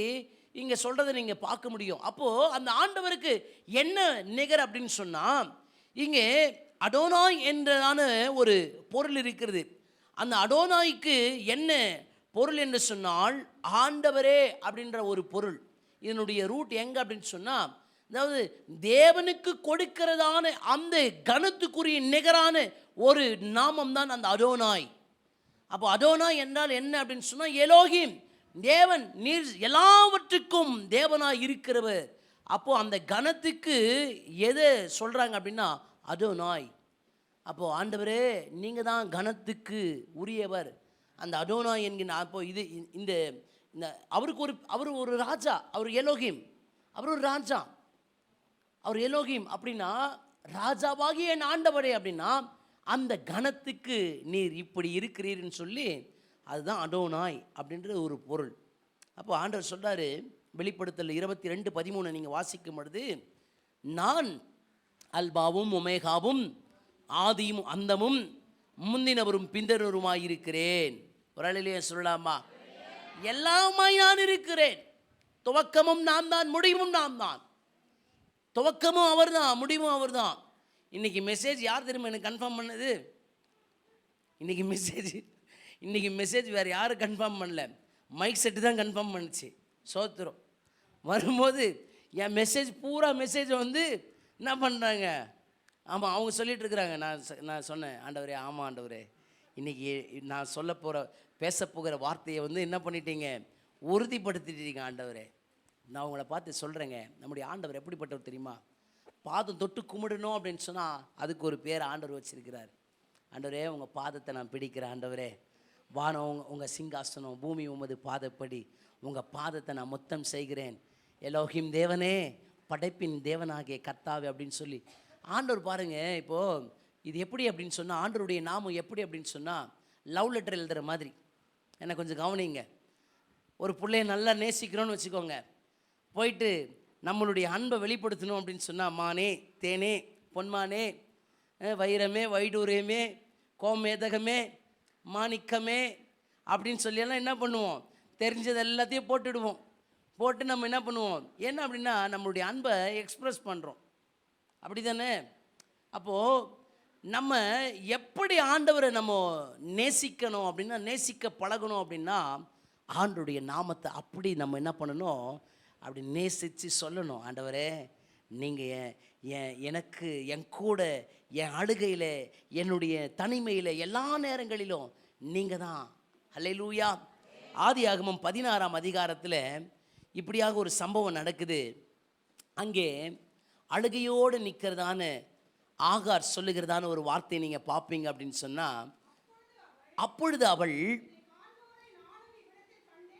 இங்கே சொல்கிறத நீங்கள் பார்க்க முடியும். அப்போது அந்த ஆண்டவருக்கு என்ன நிகர் அப்படின்னு சொன்னால், இங்கே அடோனாய் என்றதான ஒரு பொருள் இருக்கிறது. அந்த அடோனாய்க்கு என்ன பொருள் என்று சொன்னால், ஆண்டவரே அப்படின்ற ஒரு பொருள். இதனுடைய ரூட் எங்கே அப்படின்னு சொன்னால், அதாவது தேவனுக்கு கொடுக்கிறதான அந்த கனத்துக்குரிய நிகரான ஒரு நாமம் தான் அந்த அடோனாய். அப்போ அடோனாய் என்றால் என்ன அப்படின்னு சொன்னால், எலோகிம், தேவன், நீர் எல்லாவற்றுக்கும் தேவனாய் இருக்கிறவர். அப்போது அந்த கனத்துக்கு எதை சொல்கிறாங்க அப்படின்னா அடோனாய். அப்போது ஆண்டவரே நீங்கள் தான் கனத்துக்கு உரியவர், அந்த அடோனாய் என்கிற. அப்போது இது இந்த அவர் ஒரு ராஜா, அவர் எலோகிம், அவர் ஒரு ராஜா, அவர் எலோகிம். அப்படின்னா ராஜாவாகிய என் ஆண்டவரே அப்படின்னா அந்த கனத்துக்கு நீர் இப்படி இருக்கிறீர்னு சொல்லி, அதுதான் அடோனாய் அப்படின்ற ஒரு பொருள். அப்போ ஆண்டவர் சொல்கிறாரு வெளிப்படுத்தல் 22:13 நீங்கள் வாசிக்கும் பொழுது, நான் அல்பாவும் ஒமேகாவும் ஆதியும் அந்தமும் முந்தினவரும் பிந்தினவருமாயிருக்கிறேன். ஒரு அல்லேலூயா சொல்லலாமா? எல்லாமாய் நான் இருக்கிறேன். துவக்கமும் நான் தான், முடிவும் நான் தான். துவக்கமும் அவர் தான், முடிவும் அவர் தான். இன்றைக்கி மெசேஜ் யார் தெரியுமா எனக்கு கன்ஃபார்ம் பண்ணது? இன்றைக்கி மெசேஜ் வேறு யாரும் கன்ஃபார்ம் பண்ணல, மைக் செட்டு தான் கன்ஃபார்ம் பண்ணிச்சு. சோத்திரம். வரும்போது என் பூரா மெசேஜை என்ன பண்ணுறாங்க, ஆமாம் அவங்க சொல்லிகிட்டு இருக்கிறாங்க. நான் சொன்னேன், ஆண்டவரே, ஆமாம் ஆண்டவரே, இன்றைக்கி நான் பேச போகிற வார்த்தையை என்ன பண்ணிட்டீங்க, உறுதிப்படுத்திட்டீங்க ஆண்டவரே. நான் உங்களை பார்த்து சொல்கிறேங்க, நம்முடைய ஆண்டவர் எப்படிப்பட்டவர் தெரியுமா? பாதம் தொட்டு கும்பிடணும் அப்படின்னு சொன்னால் அதுக்கு ஒரு பேர் ஆண்டவர் வச்சிருக்கிறார். ஆண்டவரே, உங்கள் பாதத்தை நான் பிடிக்கிறேன் ஆண்டவரே. வானம் உங்கள் சிங்காசனம், பூமி உமது பாதப்படி, உங்கள் பாதத்தை நான் மொத்தம் செய்கிறேன். எலோகிம், தேவனே, படைப்பின் தேவனாகிய கர்த்தாவே அப்படின்னு சொல்லி ஆண்டவர் பாருங்கள். இப்போது இது எப்படி அப்படின்னு சொன்னால், ஆண்டவருடைய நாமம் எப்படி அப்படின்னு சொன்னால், லவ் லெட்டர் எழுதுகிற மாதிரி. என்னை கொஞ்சம் கவனிங்க. ஒரு பிள்ளைய நல்லா நேசிக்கிறோன்னு வச்சுக்கோங்க, போயிட்டு நம்மளுடைய அன்பை வெளிப்படுத்தணும் அப்படின்னு சொன்னால், மானே, தேனே, பொன்மானே, வைரமே, வைடூரியமே, கோமேதகமே, மாணிக்கமே அப்படின்னு சொல்லியெல்லாம் என்ன பண்ணுவோம், தெரிஞ்சது எல்லாத்தையும் போட்டுடுவோம். போட்டு நம்ம என்ன பண்ணுவோம், என்ன அப்படின்னா நம்மளுடைய அன்பை எக்ஸ்ப்ரெஸ் பண்ணுறோம். அப்படி தானே? அப்போது நம்ம எப்படி ஆண்டவரை நம்ம நேசிக்கணும் அப்படின்னா, நேசிக்க பழகணும் அப்படின்னா, ஆண்டவருடைய நாமத்தை அப்படி நம்ம என்ன பண்ணணும், அப்படி நேசித்து சொல்லணும், ஆண்டவரே நீங்கள் எனக்கு என் கூட என் அழுகையில் என்னுடைய தனிமையில் எல்லா நேரங்களிலும் நீங்கள் தான். அல்லேலூயா. ஆதியாகமம் 16ஆம் அதிகாரத்தில் இப்படியாக ஒரு சம்பவம் நடக்குது. அங்கே அழுகையோடு நிற்கிறதான ஆகார் சொல்லுகிறதான ஒரு வார்த்தையை நீங்கள் பார்ப்பீங்க அப்படின்னு சொன்னால், அப்பொழுது அவள்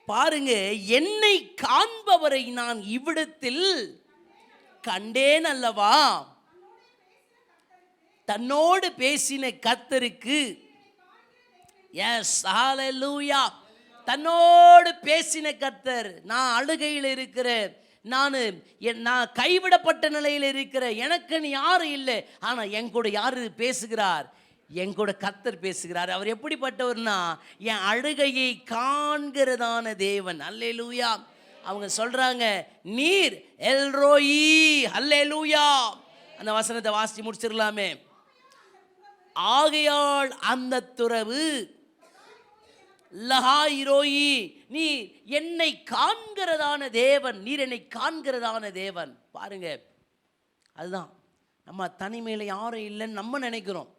பாருங்க, என்னை காண்பவரை நான் இவ்விடத்தில் கண்டேன் அல்லவா, தன்னோடு பேசின கர்த்தருக்கு. எஸ், ஹல்லேலூயா. தன்னோடு பேசின கர்த்தர். நான் அழுகையில் இருக்கிறேன், நான் கைவிடப்பட்ட நிலையில் இருக்கிறேன், எனக்கு யாரும் இல்லை, ஆனால் என் கூட யாரு பேசுகிறார்? என் கூட கர்த்தர் பேசுகிறார். அவர் எப்படிப்பட்டவர்னா, என் அழுகையை காண்கிறதான தேவன். அல்லேலூயா. அவங்க சொல்றாங்க, நீர் எல்ரோயி. அல்லேலூயா. அந்த வசனத்தை வாசிச்சு முடிச்சிடலாமே. ஆகையால் அந்த துறவு லஹாயிரோயி, நீ என்னை காண்கிறதான தேவன், நீர் என்னை காண்கிறதான தேவன். பாருங்க, அதுதான் நம்ம தனிமையில் யாரும் இல்லைன்னு நம்ம நினைக்கிறோம்.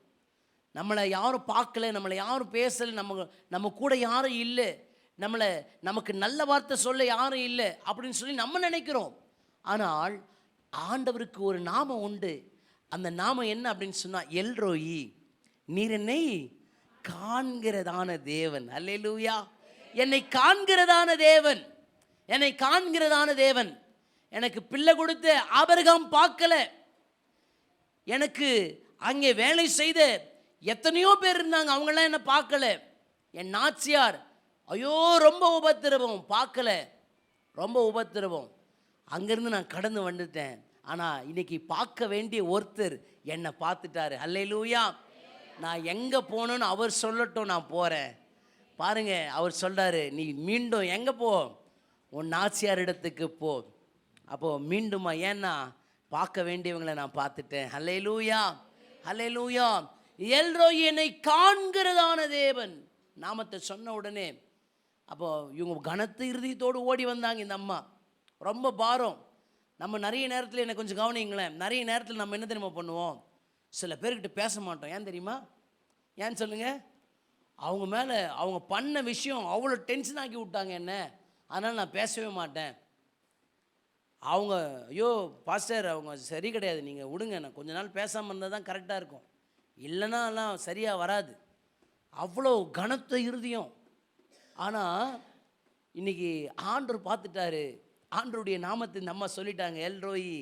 நம்மளை யாரும் பார்க்கல, நம்மளை யாரும் பேசலை, நம்ம கூட யாரும் இல்லை, நமக்கு நல்ல வார்த்தை சொல்ல யாரும் இல்லை அப்படின்னு சொல்லி நம்ம நினைக்கிறோம். ஆனால் ஆண்டவருக்கு ஒரு நாமம் உண்டு. அந்த நாமம் என்ன அப்படின்னு சொன்னால் எல்ரோயி, நீர் என்னை காண்கிறதான தேவன். அல்லேலூயா. என்னை காண்கிறதான தேவன், என்னை காண்கிறதான தேவன். எனக்கு பிள்ளை கொடுத்த ஆபிரகாம் பார்க்கல, எனக்கு அங்கே வேலை செய்த எத்தனையோ பேர் இருந்தாங்க, அவங்களாம் என்னை பார்க்கல. என் நாச்சியார் ஐயோ ரொம்ப உபத்திரவம், பார்க்கல, ரொம்ப உபத்திரவம். அங்கேருந்து நான் கடந்து வந்துட்டேன். ஆனால் இன்னைக்கு பார்க்க வேண்டிய ஒருத்தர் என்னை பார்த்துட்டாரு. அல்லேலூயா. நான் எங்கே போகணுன்னு அவர் சொல்லட்டும், நான் போகிறேன். பாருங்க, அவர் சொல்கிறாரு, நீ மீண்டும் எங்கே போ? உன் நாச்சியார் இடத்துக்கு போ. அப்போது மீண்டுமா? ஏன்னா பார்க்க வேண்டியவங்களை நான் பார்த்துட்டேன். அல்லேலூயா. அல்லேலூயா. எல்ரோயி, என்னை காண்கிறதான தேவன் நாமத்தை சொன்ன உடனே அப்போது இவங்க கனத்து இறுதியத்தோடு ஓடி வந்தாங்க. இந்த அம்மா ரொம்ப பாரம். நம்ம நிறைய நேரத்தில் என்னை கொஞ்சம் கவனிங்களேன், நிறைய நேரத்தில் நம்ம என்ன தெரியுமா பண்ணுவோம்? சில பேர்கிட்ட பேச மாட்டோம். ஏன் தெரியுமா? ஏன்னு சொல்லுங்கள். அவங்க மேலே அவங்க பண்ண விஷயம் அவ்வளோ டென்ஷன் ஆக்கி விட்டாங்க என்ன, அதனால் நான் பேசவே மாட்டேன். அவங்க ஐயோ பாஸ்டர் அவங்க சரி கிடையாது, நீங்கள் விடுங்க, நான் கொஞ்ச நாள் பேசாமல் இருந்தால் தான் கரெக்டாக இருக்கும், இல்லைன்னா எல்லாம் சரியாக வராது. அவ்வளோ கனத்த இருதயம். ஆனால் இன்றைக்கி ஆண்டவர் பார்த்துட்டாரு. ஆண்டருடைய நாமத்தை நம்ம சொல்லிட்டாங்க, எல்ரோயி,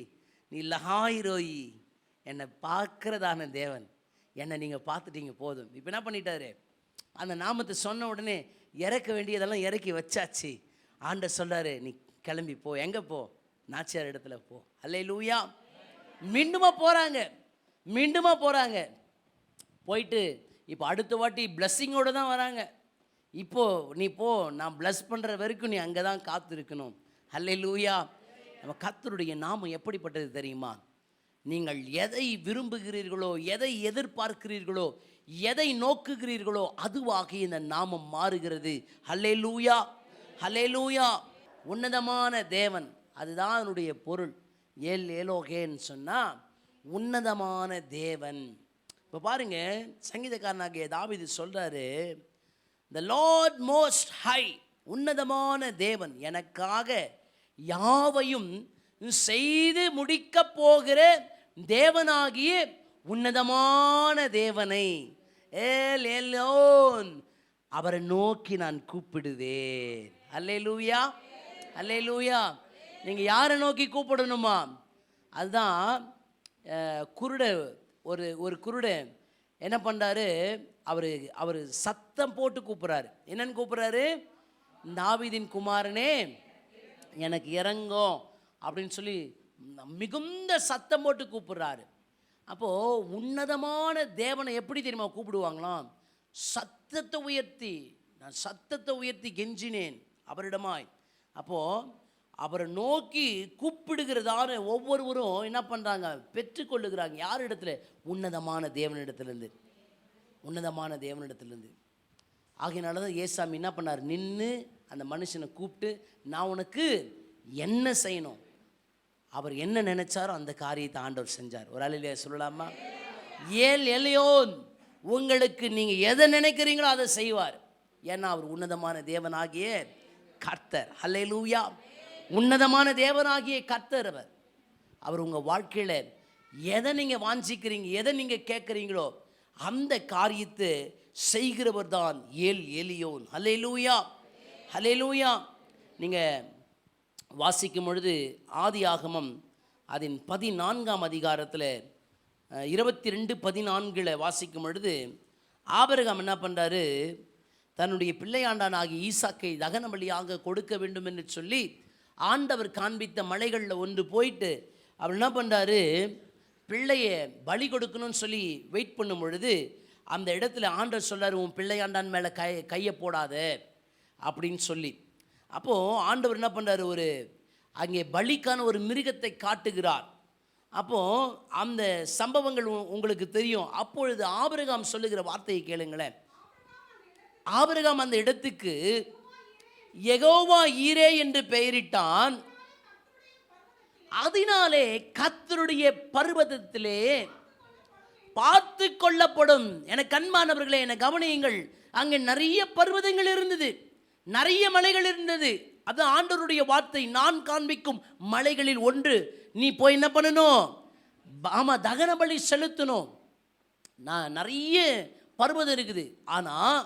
நீ லஹாயிரோயி, என்னை பார்க்கிறதான தேவன், என்னை நீங்கள் பார்த்துட்டீங்க போதும். இப்போ என்ன பண்ணிட்டாரு? அந்த நாமத்தை சொன்ன உடனே இறக்க வேண்டியதெல்லாம் இறக்கி வச்சாச்சு. ஆண்டவர் சொல்கிறாரு, நீ கிளம்பி போ. எங்கே போ? நாச்சியார் இடத்துல போ. அல்லேலூயா. மீண்டுமா போகிறாங்க, மீண்டுமா போகிறாங்க. போயிட்டு இப்போ அடுத்த வாட்டி பிளஸ்ஸிங்கோடு தான் வராங்க. இப்போது நீ போ, நான் பிளஸ் பண்ணுற வரைக்கும் நீ அங்கே தான் காத்திருக்கணும். அல்லேலூயா. நம்ம கர்த்தருடைய நாமம் எப்படிப்பட்டது தெரியுமா? நீங்கள் எதை விரும்புகிறீர்களோ, எதை எதிர்பார்க்கிறீர்களோ, எதை நோக்குகிறீர்களோ அதுவாக இந்த நாமம் மாறுகிறது. அல்லேலூயா. அல்லேலூயா. உன்னதமான தேவன், அதுதான் அதனுடைய பொருள். ஏல் ஏலோகேன்னு சொன்னால் உன்னதமான தேவன். இப்போ பாருங்க, சங்கீதக்காரனாகிய தாவீது சொல்கிறாரு, The Lord Most High, உன்னதமான தேவன் எனக்காக யாவையும் செய்து முடிக்க போகிற தேவனாகிய உன்னதமான தேவனை ஏல் எல்லோன் அவரை நோக்கி நான் கூப்பிடுவேன். அல்லேலூயா. அல்லேலூயா. நீங்கள் யாரை நோக்கி கூப்பிடணுமா? அதுதான் குருட ஒரு குருட என்ன பண்ணுறாரு, அவர் சத்தம் போட்டு கூப்பிட்றாரு. என்னன்னு கூப்பிட்றாரு? தாவீதின் குமாரனே எனக்கு இறங்கும் அப்படின்னு சொல்லி மிகுந்த சத்தம் போட்டு கூப்பிட்றாரு. அப்போது உன்னதமான தேவனை எப்படி தெரியுமா கூப்பிடுவாங்களாம்? சத்தத்தை உயர்த்தி, நான் சத்தத்தை உயர்த்தி கெஞ்சினேன் அவரிடமாய். அப்போது அவரை நோக்கி கூப்பிடுகிறதான ஒவ்வொருவரும் என்ன பண்ணுறாங்க? பெற்றுக்கொள்ளுகிறாங்க. யார் இடத்துல? உன்னதமான தேவனிடத்திலிருந்து. உன்னதமான தேவனிடத்திலிருந்து. ஆகையினால தான் ஏசாமி என்ன பண்ணார்? நின்று அந்த மனுஷனை கூப்பிட்டு, நான் உனக்கு என்ன செய்யணும், அவர் என்ன நினைச்சாரோ அந்த காரியத்தை ஆண்டவர் செஞ்சார். ஒரு அல்லேலூயா சொல்லலாமா? ஏல் எலியோன், உங்களுக்கு நீங்க எதை நினைக்கிறீங்களோ அதை செய்வார். ஏன்னா அவர் உன்னதமான தேவனாகிய கர்த்தர். அல்லேலூயா. உன்னதமான தேவனாகிய கர்த்தர் அவர் உங்க வாழ்க்கையில எதை நீங்க வாஞ்சிக்கிறீங்க, எதை நீங்க கேட்குறீங்களோ அந்த காரியத்தை செய்கிறவர் தான் ஏல் எலியோன். அல்லேலூயா, அல்லேலூயா. நீங்க வாசிக்கும் பொழுது ஆதியாகமம் அதன் 14ஆம் அதிகாரத்தில் 22:14 வாசிக்கும் பொழுது ஆபிரகாம் என்ன பண்ணுறாரு, தன்னுடைய பிள்ளையாண்டானாகிய ஈசாக்கை தகன பலியாக கொடுக்க வேண்டும் என்று சொல்லி ஆண்டவர் காண்பித்த மலைகளில் ஒன்று போயிட்டு அவர் என்ன பண்ணுறாரு, பிள்ளையை பலி கொடுக்கணும்னு சொல்லி வெயிட் பண்ணும் பொழுது அந்த இடத்துல ஆண்டவர் சொல்கிறார், உன் பிள்ளையாண்டான் மேலே கையை போடாத அப்படின்னு சொல்லி. அப்போது ஆண்டவர் என்ன பண்ணுறாரு, ஒரு அங்கே பலிக்கான ஒரு மிருகத்தை காட்டுகிறார். அப்போது அந்த சம்பவங்கள் உங்களுக்கு தெரியும். அப்பொழுது ஆபிரகாம் சொல்லுகிற வார்த்தையை கேளுங்களேன். ஆபிரகாம் அந்த இடத்துக்கு யெகோவா ஈரே என்று பெயரிட்டான். அதனாலே கர்த்தருடைய பர்வதத்திலே பார்த்து கொள்ளப்படும். எனக்கு அன்பானவர்களே, என்னை கவனியுங்கள். அங்கே நிறைய பர்வதங்கள் இருந்தது, நிறைய மலைகள் இருந்தது. அது ஆண்டவருடைய வார்த்தை. நான் காண்பிக்கும் மலைகளில் ஒன்று. நீ போய் என்ன பண்ணணும், ஆமாம், தகன பலி செலுத்தணும். நான் நிறைய பர்வதம் இருக்குது. ஆனால்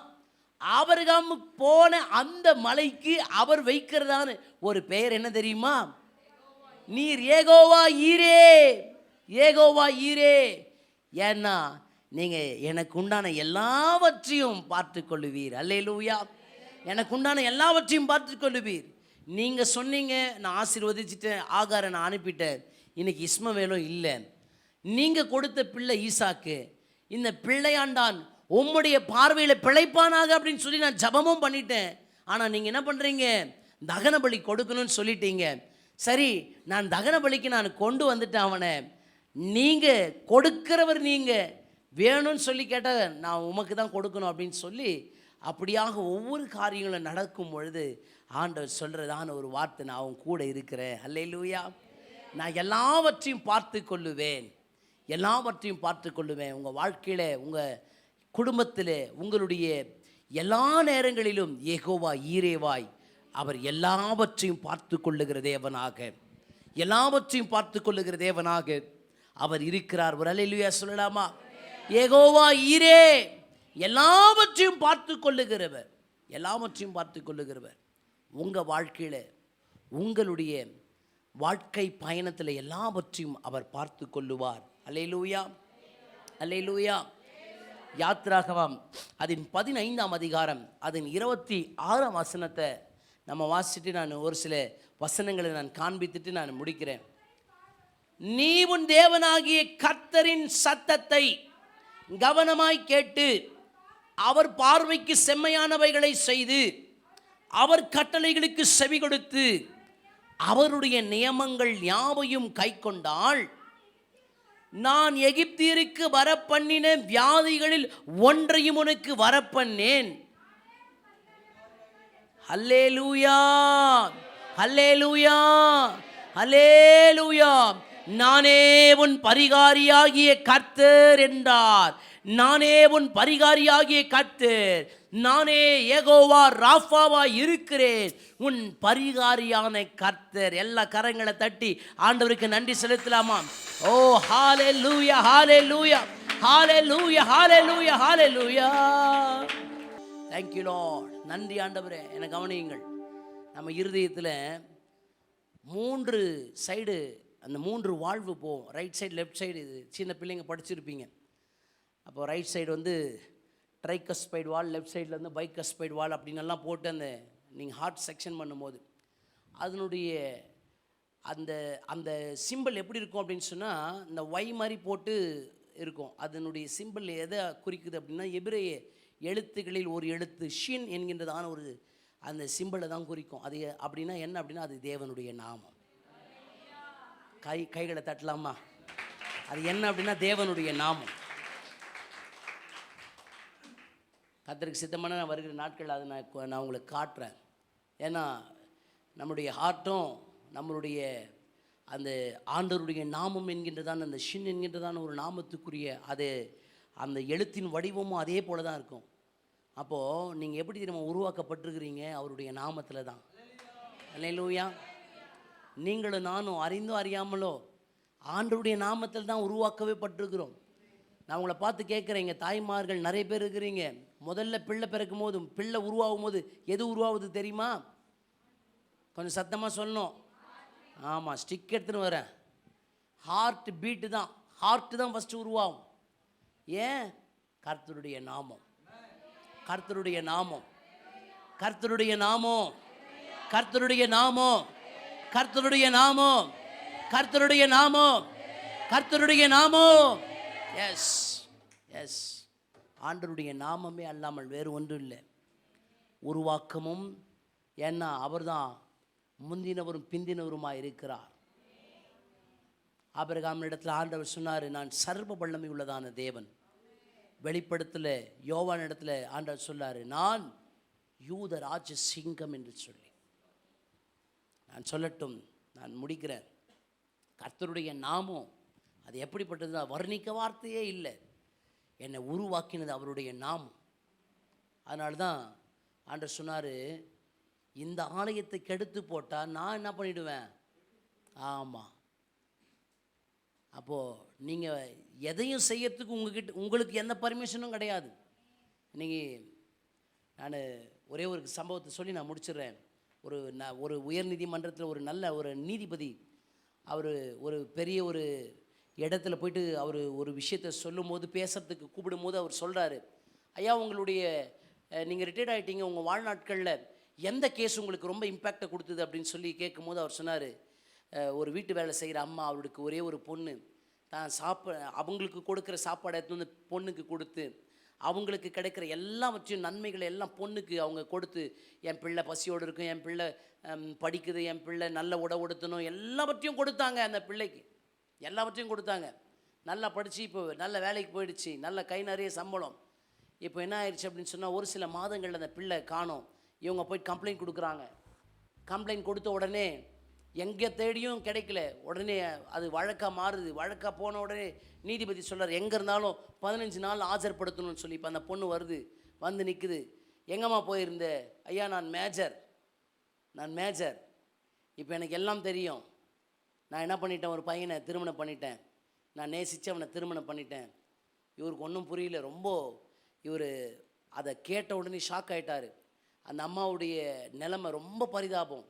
ஆபிரகாம் போன அந்த மலைக்கு அவர் வைக்கிறதான ஒரு பெயர் என்ன தெரியுமா? நீர் யெகோவா ஈரே, யெகோவா ஈரே. ஏன்னா நீங்கள் எனக்கு உண்டான எல்லாவற்றையும் பார்த்து கொள்ளுவீர். அல்லேலூயா. எனக்கு உண்டான எல்லாவற்றையும் பார்த்து கொள்ளுவீர். நீங்கள் சொன்னீங்க, நான் ஆசீர்வதிச்சுட்டேன், ஆகாரை நான் அனுப்பிட்டேன், இன்னைக்கு இஸ்மவேலும் இல்லை. நீங்கள் கொடுத்த பிள்ளை ஈசாக்கு, இந்த பிள்ளையாண்டான் உம்முடைய பார்வையில் பிழைப்பானாக அப்படின்னு சொல்லி நான் ஜபமும் பண்ணிட்டேன். ஆனால் நீங்கள் என்ன பண்ணுறீங்க, தகன பலி கொடுக்கணும்னு சொல்லிட்டீங்க. சரி, நான் தகன பலிக்கு நான் கொண்டு வந்துட்டேன் அவனை. நீங்கள் கொடுக்கிறவர், நீங்கள் வேணும்னு சொல்லி கேட்டால் நான் உமக்கு தான் கொடுக்கணும் அப்படின்னு சொல்லி அப்படியாக ஒவ்வொரு காரியங்களும் நடக்கும் பொழுது ஆண்டவர் சொல்கிறதான ஒரு வார்த்தை, நான் அவன் கூட இருக்கிறேன். அல்லேலூயா. நான் எல்லாவற்றையும் பார்த்து கொள்ளுவேன், எல்லாவற்றையும் பார்த்து கொள்ளுவேன். உங்கள் வாழ்க்கையில், உங்கள் குடும்பத்தில், உங்களுடைய எல்லா நேரங்களிலும் யெகோவா ஈரேவாய் அவர் எல்லாவற்றையும் பார்த்து கொள்ளுகிற தேவனாக, எல்லாவற்றையும் பார்த்து கொள்ளுகிற தேவனாக அவர் இருக்கிறார். ஒரு அல்லேலூயா சொல்லலாமா? யெகோவா ஈரே, எல்லாவற்றையும் பார்த்து கொள்ளுகிறவர், எல்லாவற்றையும் பார்த்து கொள்ளுகிறவர். உங்கள் வாழ்க்கையில், உங்களுடைய வாழ்க்கை பயணத்தில் எல்லாவற்றையும் அவர் பார்த்து கொள்ளுவார். அல்லேலூயா, அல்லேலூயா. யாத்ராகமம் அதன் 15ஆம் அதிகாரம் அதன் 26ஆம் வசனத்தை நம்ம வாசிச்சுட்டு நான் ஒரு சில வசனங்களை நான் காண்பித்துட்டு நான் முடிக்கிறேன். நீ உன் தேவனாகிய கர்த்தரின் சத்தத்தை கவனமாய் கேட்டு அவர் பார்வைக்கு செம்மையானவைகளை செய்து அவர் கட்டளைகளுக்கு செவி கொடுத்து அவருடைய நியமங்கள் யாவையும் கைக்கொண்டால் நான் எகிப்தியருக்கு வரப்பண்ணின வியாதிகளில் ஒன்றையும் உனக்கு வரப்பண்ணேன். அல்லேலூயா, அல்லேலூயா, அல்லேலூயா. நானே உன் பரிகாரியாகிய கர்த்தர் என்றார். நானே உன் பரிகாரியாகிய கர்த்தர், நானே யெகோவா ராஃபாவா இருக்கிறேன், உன் பரிகாரியான கர்த்தர். எல்லா கரங்களை தட்டி ஆண்டவருக்கு நன்றி செலுத்தலாமா? ஓ ஹalleluya, ஹalleluya, ஹalleluya, ஹalleluya, ஹalleluya. Thank you Lord. நன்றி ஆண்டவரே. என்னை கவனியுங்கள். நம்ம இருதயத்தில் 3 சைடு, அந்த 3 வாழ்வு போகும். Right side, left side. இது சின்ன பிள்ளைங்க படிச்சிருப்பீங்க. அப்போ ரைட் சைடு வந்து ட்ரைகஸ்பைடு வால், லெஃப்ட் சைடில் வந்து பைகஸ்பைடு வால் அப்படின்னெல்லாம் போட்டு அந்த நீங்கள் ஹார்ட் செக்ஷன் பண்ணும்போது அதனுடைய அந்த அந்த சிம்பிள் எப்படி இருக்கும் அப்படின்னு சொன்னால், இந்த ஒய் மாதிரி போட்டு இருக்கும். அதனுடைய சிம்பிள் எதை குறிக்குது அப்படின்னா, எபிரேய எழுத்துக்களில் ஒரு எழுத்து ஷின் என்கின்றதான ஒரு அந்த சிம்பிளை தான் குறிக்கும். அது அப்படின்னா என்ன அப்படின்னா, அது தேவனுடைய நாமம். கைகளை தட்டலாமா? அது என்ன அப்படின்னா தேவனுடைய நாமம். கர்த்தருக்கு சித்தமான நான் வருகிற நாட்கள் அதை நான் உங்களுக்கு காட்டுறேன். ஏன்னா நம்முடைய ஹார்ட்டும் நம்மளுடைய அந்த ஆண்டவருடைய நாமம் என்கின்றதான அந்த ஷின் என்கின்றதான ஒரு நாமத்துக்குரிய அது அந்த எழுத்தின் வடிவமும் அதே போல தான் இருக்கும். அப்போது நீங்கள் எப்படி நம்ம உருவாக்கப்பட்டிருக்கிறீங்க? அவருடைய நாமத்தில் தான். அல்லேலூயா. நீங்களும் நானும் அறிந்தோ அறியாமலோ ஆண்டவருடைய நாமத்தில் தான் உருவாக்கவே பட்டிருக்கிறோம். நான் உங்களை பார்த்து கேட்குறேன், இங்கே தாய்மார்கள் நிறைய பேர் இருக்கிறீங்க. முதல்ல பிள்ளை பிறக்கும் போதும் பிள்ளை உருவாகும் போது எது உருவாகுது தெரியுமா? கொஞ்சம் சத்தமாக சொல்லணும். ஆமாம், ஸ்டிக் எடுத்துன்னு வரேன். ஹார்ட் பீட்டு தான், ஹார்ட்டு தான் ஃபஸ்ட்டு உருவாகும். ஏன்? கர்த்தருடைய நாமம், கர்த்தருடைய நாமம், கர்த்தருடைய நாமம், கர்த்தருடைய நாமம், கர்த்தருடைய நாமம், கர்த்தருடைய நாமம், கர்த்தருடைய நாமம். எஸ் எஸ், ஆண்டவருடைய நாமமே அல்லாமல் வேறு ஒன்றும் இல்லை. உருவாக்கமும், ஏன்னா அவர் தான் முந்தினவரும் பிந்தினவருமாக இருக்கிறார். ஆபிரகாம் இடத்துல ஆண்டவர் சொன்னார், நான் சர்வ வல்லமை உள்ளதான தேவன். வெளிப்படுத்தல யோவான் இடத்துல ஆண்டவர் சொன்னார், நான் யூத ராஜ சிங்கம் என்று சொல்லி. நான் சொல்லட்டும், நான் முடிக்கிறேன். கர்த்தருடைய நாமம் அது எப்படிப்பட்டது? வர்ணிக்க வார்த்தையே இல்லை. என்னை உருவாக்கினது அவருடைய நாமம். அதனால தான் ஆண்டவர் சொன்னார், இந்த ஆலயத்தை கெடுத்து போட்டால் நான் என்ன பண்ணிவிடுவேன்? ஆமாம். அப்போது நீங்கள் எதையும் செய்யறதுக்கு உங்களுக்கு எந்த பர்மிஷனும் கிடையாது. இன்றைக்கி நான் ஒரே ஒரு சம்பவத்தை சொல்லி நான் முடிச்சிடுறேன். ஒரு உயர்நீதிமன்றத்தில் ஒரு நல்ல ஒரு நீதிபதி, அவர் ஒரு பெரிய ஒரு இடத்துல போயிட்டு அவர் ஒரு விஷயத்தை சொல்லும் போது, பேசுகிறதுக்கு கூப்பிடும்போது அவர் சொல்கிறாரு, ஐயா உங்களுடைய நீங்கள் ரிட்டையர்ட் ஆகிட்டீங்க, உங்கள் வாழ்நாட்களில் எந்த கேஸ் உங்களுக்கு ரொம்ப இம்பேக்டை கொடுத்தது அப்படின்னு சொல்லி கேட்கும்போது அவர் சொன்னார், ஒரு வீட்டு வேலை செய்கிற அம்மா, அவருக்கு ஒரே ஒரு பொண்ணு, தான் அவங்களுக்கு கொடுக்குற சாப்பாடை எடுத்து வந்து பொண்ணுக்கு கொடுத்து, அவங்களுக்கு கிடைக்கிற எல்லாவற்றையும் நன்மைகளை எல்லாம் பொண்ணுக்கு அவங்க கொடுத்து, என் பிள்ளை பசியோடு இருக்கும், என் பிள்ளை படிக்குது, என் பிள்ளை நல்ல உடவுடுத்தணும், எல்லாவற்றையும் கொடுத்தாங்க. அந்த பிள்ளைக்கு எல்லாவற்றையும் கொடுத்தாங்க. நல்லா படித்து இப்போ நல்ல வேலைக்கு போயிடுச்சு, நல்ல கை நிறைய சம்பளம். இப்போ என்ன ஆயிடுச்சு அப்படின்னு சொன்னால், ஒரு சில மாதங்களில் அந்த பிள்ளை காணோம். இவங்க போய் கம்ப்ளைண்ட் கொடுக்குறாங்க. கம்ப்ளைண்ட் கொடுத்த உடனே எங்கே தேடியும் கிடைக்கல. உடனே அது வழக்காக மாறுது. வழக்காக போன உடனே நீதிபதி சொல்கிறார், எங்கே இருந்தாலும் 15 நாள் ஆஜர்படுத்தணும்னு சொல்லி. இப்போ அந்த பொண்ணு வருது, வந்து நிற்குது. எங்கம்மா போயிருந்த? ஐயா நான் மேஜர். இப்போ எனக்கு எல்லாம் தெரியும். நான் என்ன பண்ணிட்டேன், ஒரு பையனை திருமணம் பண்ணிட்டேன். நான் நேசித்து அவனை திருமணம் பண்ணிட்டேன். இவருக்கு ஒன்றும் புரியல. ரொம்ப இவர் அதை கேட்ட உடனே ஷாக் ஆகிட்டார். அந்த அம்மாவுடைய நிலைமை ரொம்ப பரிதாபம்.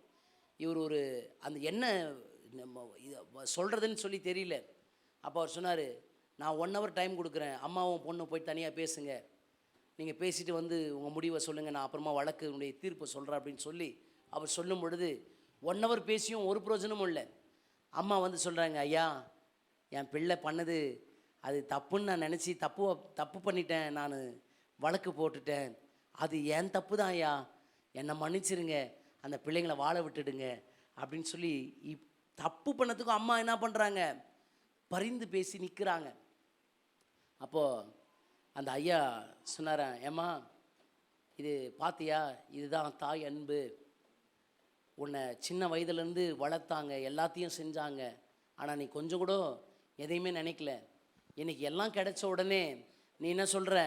இவர் அந்த என்ன சொல்கிறதுன்னு சொல்லி தெரியல. அப்போ அவர் சொன்னார், நான் 1 hour டைம் கொடுக்குறேன், அம்மாவும் பொண்ணு போய் தனியாக பேசுங்க, நீங்கள் பேசிட்டு வந்து உங்கள் முடிவை சொல்லுங்கள், நான் அப்புறமா வழக்குடைய தீர்ப்பை சொல்கிறேன் அப்படின்னு சொல்லி அவர் சொல்லும் பொழுது 1 hour பேசியும் ஒரு பிரயோஜனமும் இல்லை. அம்மா வந்து சொல்கிறாங்க, ஐயா என் பிள்ளை பண்ணது அது தப்புன்னு நான் நினச்சி தப்பு பண்ணிட்டேன், நான் வழக்கு போட்டுட்டேன், அது ஏன் தப்பு தான் ஐயா, என்னை மன்னிச்சிருங்க, அந்த பிள்ளைங்களை வாழ விட்டுடுங்க அப்படின்னு சொல்லி தப்பு பண்ணதுக்கும் அம்மா என்ன பண்ணுறாங்க, பரிந்து பேசி நிற்கிறாங்க. அப்போது அந்த ஐயா சொன்னாரன், ஏம்மா இது பார்த்தியா, இதுதான் தாய் அன்பு. உன்னை சின்ன வயதுலேருந்து வளர்த்தாங்க, எல்லாத்தையும் செஞ்சாங்க, ஆனால் நீ கொஞ்சம் கூட எதையுமே நினைக்கல. இன்றைக்கி எல்லாம் கிடைச்ச உடனே நீ என்ன சொல்கிற,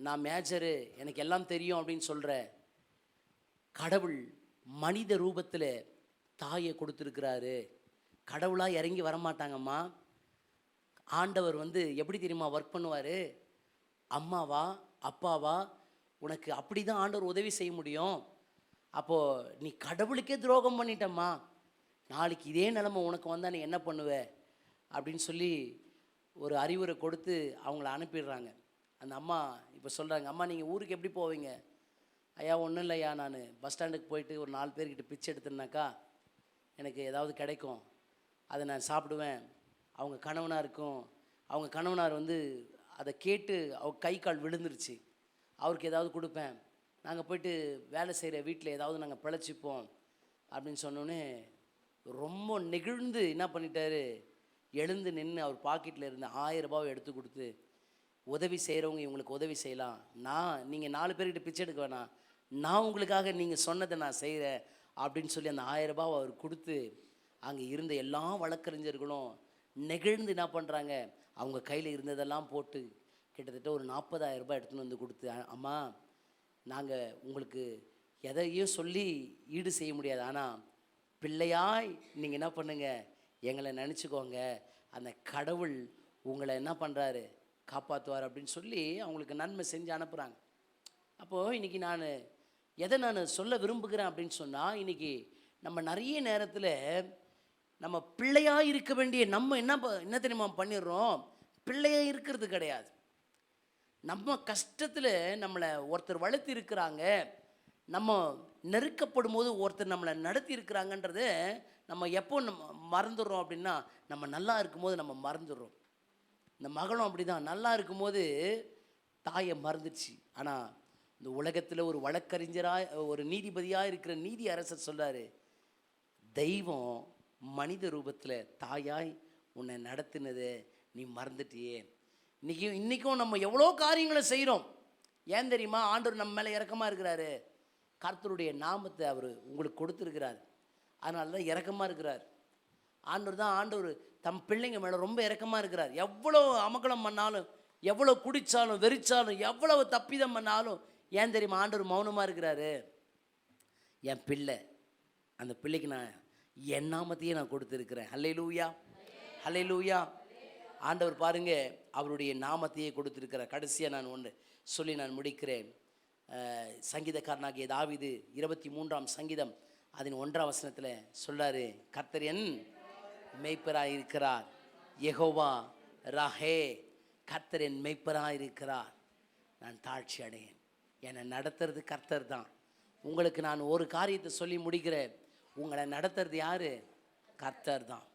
நான் மேஜரு, எனக்கு எல்லாம் தெரியும் அப்படின்னு சொல்கிற. கடவுள் மனித ரூபத்தில் தாயை கொடுத்துருக்கிறாரு. கடவுளாக இறங்கி வரமாட்டாங்கம்மா. ஆண்டவர் எப்படி தெரியுமா ஒர்க் பண்ணுவார், அம்மாவா அப்பாவா உனக்கு அப்படி தான் ஆண்டவர் உதவி செய்ய முடியும். அப்போது நீ கடவுளுக்கே துரோகம் பண்ணிட்டம்மா, நாளைக்கு இதே நிலைமை உனக்கு வந்தால் நீ என்ன பண்ணுவ அப்படின்னு சொல்லி ஒரு அறிவுரை கொடுத்து அவங்கள அனுப்பிடுறாங்க. அந்த அம்மா இப்போ சொல்கிறாங்க, அம்மா நீங்கள் ஊருக்கு எப்படி போவீங்க? ஐயா ஒன்றும் இல்லையா, நான் பஸ் ஸ்டாண்டுக்கு போயிட்டு ஒரு 4 பேர்கிட்ட பிச்சை எடுத்துனாக்கா எனக்கு ஏதாவது கிடைக்கும், அதை நான் சாப்பிடுவேன். அவங்க கணவனார் அதை கேட்டு அவங்க கை கால் விழுந்துருச்சு, அவருக்கு ஏதாவது கொடுப்பேன், நாங்கள் போயிட்டு வேலை செய்கிற வீட்டில் ஏதாவது நாங்கள் பிழைச்சிப்போம் அப்படின்னு சொன்னோன்னே ரொம்ப நெகிழ்ந்து என்ன பண்ணிட்டாரு, எழுந்து நின்று அவர் பாக்கெட்டில் இருந்த 1000 ரூபாவை எடுத்து கொடுத்து, உதவி செய்கிறவங்க இவங்களுக்கு உதவி செய்யலாம், நீங்கள் 4 பேர்கிட்ட பிச்சை எடுக்க வேணாம், நான் உங்களுக்காக நீங்கள் சொன்னதை நான் செய்கிறேன் அப்படின்னு சொல்லி அந்த 1000 ரூபாவை அவர் கொடுத்து அங்கே இருந்த எல்லா வழக்கறிஞர்களும் நெகிழ்ந்து என்ன பண்ணுறாங்க, அவங்க கையில் இருந்ததெல்லாம் போட்டு கிட்டத்தட்ட ஒரு 40,000 ரூபாய் எடுத்துன்னு வந்து கொடுத்து, அம்மா நாங்கள் உங்களுக்கு எதையும் சொல்லி ஈடு செய்ய முடியாது, ஆனால் பிள்ளையாய் நீங்கள் என்ன பண்ணுங்க, எங்களை நினச்சிக்கோங்க, அந்த கடவுள் உங்களை என்ன பண்ணுறாரு, காப்பாற்றுவார் அப்படின்னு சொல்லி அவங்களுக்கு நன்மை செஞ்சு அனுப்புகிறாங்க. அப்போது இன்றைக்கி எதை நான் சொல்ல விரும்புகிறேன் அப்படின்னு சொன்னால், இன்றைக்கி நம்ம நிறைய நேரத்தில் நம்ம பிள்ளையாக இருக்க வேண்டிய நம்ம என்ன தெரியுமா பண்ணிடுறோம், பிள்ளையாக இருக்கிறது கிடையாது. நம்ம கஷ்டத்தில் நம்மளை ஒருத்தர் வளர்த்தி இருக்கிறாங்க, நம்ம நெருக்கப்படும் போது ஒருத்தர் நம்மளை நடத்தி இருக்கிறாங்கன்றது நம்ம எப்போ நம்ம மறந்துடுறோம் அப்படின்னா, நம்ம நல்லா இருக்கும்போது நம்ம மறந்துடுறோம். இந்த மகளும் அப்படி தான், நல்லா இருக்கும்போது தாயை மறந்துடுச்சு. ஆனால் இந்த உலகத்தில் ஒரு வழக்கறிஞராக ஒரு நீதிபதியாக இருக்கிற நீதி அரசர் சொல்கிறாரு, தெய்வம் மனித ரூபத்தில் தாயாய் உன்னை நடத்தினதை நீ மறந்துட்டியே. இன்றைக்கும் நம்ம எவ்வளோ காரியங்களை செய்கிறோம். ஏன் தெரியுமா, ஆண்டவர் நம்ம மேலே இரக்கமாக இருக்கிறாரு. கர்த்தருடைய நாமத்தை அவர் உங்களுக்கு கொடுத்துருக்கிறார், அதனால தான் இரக்கமாக இருக்கிறார். ஆண்டவர் தம் பிள்ளைங்க மேலே ரொம்ப இரக்கமாக இருக்கிறார். எவ்வளோ அமக்கலம் பண்ணாலும், எவ்வளோ குடித்தாலும், வெறிச்சாலும், எவ்வளவு தப்பிதம் பண்ணாலும், ஏன் தெரியுமா ஆண்டவர் மௌனமாக இருக்கிறாரு, என் பிள்ளை, அந்த பிள்ளைக்கு நான் என் நாமத்தையே நான் கொடுத்துருக்கிறேன். அல்லேலூயா, அல்லேலூயா. ஆண்டவர் பாருங்க, அவருடைய நாமத்தையே கொடுத்துருக்கிறார். கடைசியாக நான் ஒன்று சொல்லி நான் முடிக்கிறேன். சங்கீதக்காரனாகிய தாவீது 23ஆம் சங்கீதம் அதன் 1ஆம் வசனத்தில் சொல்றாரு, கர்த்தர் என் மேய்ப்பராக இருக்கிறார், யெகோவா ராஹே, கர்த்தர் என் மேய்ப்பராக இருக்கிறார், நான் தாழ்ச்சி அடையேன். என்னை நடத்துறது கர்த்தர் தான். உங்களுக்கு நான் ஒரு காரியத்தை சொல்லி முடிக்கிறேன், உங்களை நடத்துறது யாரு, கர்த்தர் தான்.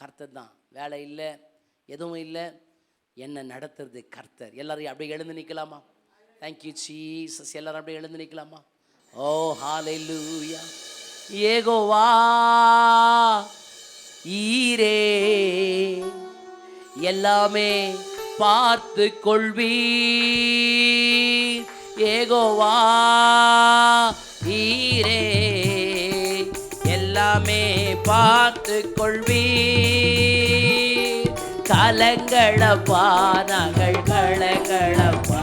கர்த்தர் தான். வேலை இல்லை, எதுவும் இல்லை, என்னை நடத்துறது கர்த்தர். எல்லாரையும் அப்படியே எழுந்து நிற்கலாமா? Thank you Jesus. எல்லாரும் அப்படியே எழுந்து நிற்கலாமா? ஓ ஹல்லேலூயா. யெகோவா ஈரே, எல்லாமே பார்த்து கொள்வீர். யெகோவா ஈரே, எல்லாமே பார்த்து கொள்வீர். கலங்களப்பா நாங்கள் கலங்களப்பா,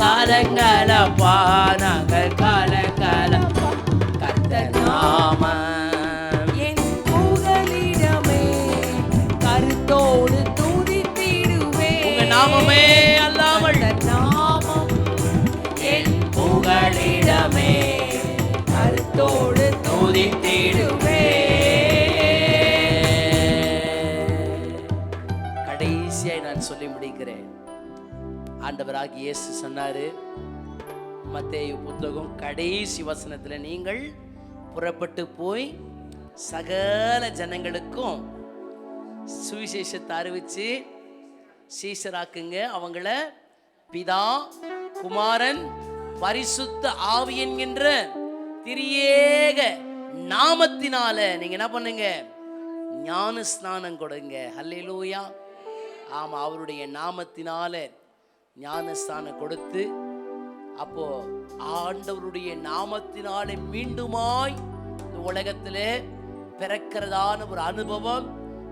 கலங்களப்பா நாங்கள் கலங்களப்பா. கர்த்தர் நாமம் என் புகலிடமே, கருத்தோடு துதித்திடுவேன். உங்க நாமமே அல்லாமல் நாமம் என் புகலிடமே, கருத்தோடு துதித்திடுவேன். கடைசியாய் நான் சொல்லி முடிக்கிறேன். ஆண்டவராகிய இயேசு சொன்னாரு, மத்தேயு புத்தகம் கடைசி வசனத்தில், நீங்கள் புறப்பட்டு போய் சகல ஜனங்களுக்கும் சுவிசேஷத்தை அறிவிச்சு சீஷராக்குங்க, அவங்கள பிதா குமாரன் பரிசுத்த ஆவி என்கின்ற திரியேக நாமத்தினால நீங்க என்ன பண்ணுங்க, ஞான ஸ்நானம் கொடுங்க. அல்லேலூயா. ஆமா, அவருடைய நாமத்தினால ஞானஸ்தானம் கொடுத்து, அப்போ ஆண்டவருடைய நாமத்தினாலே மீண்டுமாய் இந்த உலகத்திலே பிறக்கிறதான ஒரு அனுபவம்,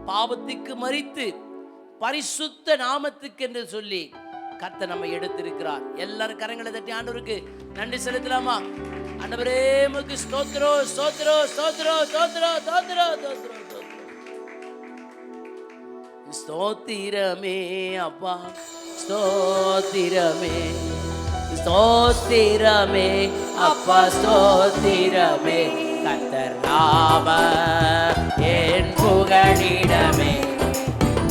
பாவத்துக்கு மரித்து பரிசுத்த நாமத்துக்கு என்று சொல்லி கர்த்தர் நம்ம எடுத்திருக்கிறார். எல்லாரும் கரங்களை தட்டி ஆண்டவருக்கு நன்றி செலுத்தலாமா? ஆண்டவரே உமக்கு ஸ்தோத்திரம், ஸ்தோத்திரம், ஸ்தோத்திரம், ஸ்தோத்திரம், ஸ்தோத்திரம், ஸ்தோத்திரம். ஸ்தோத்திரமே அப்பா, ஸ்தோத்திரமே, ஸ்தோத்திரமே அப்பா, ஸ்தோத்திரமே. கர்த்தர் நாமம் என் புகலிடமே,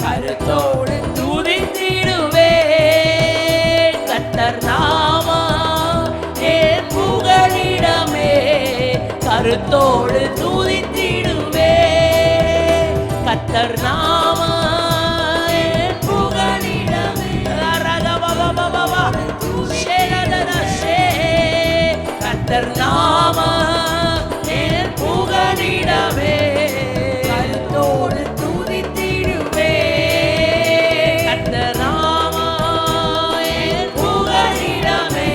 கருத்தோடு துதித்திடுவேன். கர்த்தர் நாமம் என் புகலிடமே, கருத்தோடு துதித்திடுவேன். கர்த்தர் நாமம் கர்த்தர் நாமம் என் புகலிடமே, கருத்தோடு துதித்திடுவேன். கர்த்தர் நாமம் என் புகலிடமே,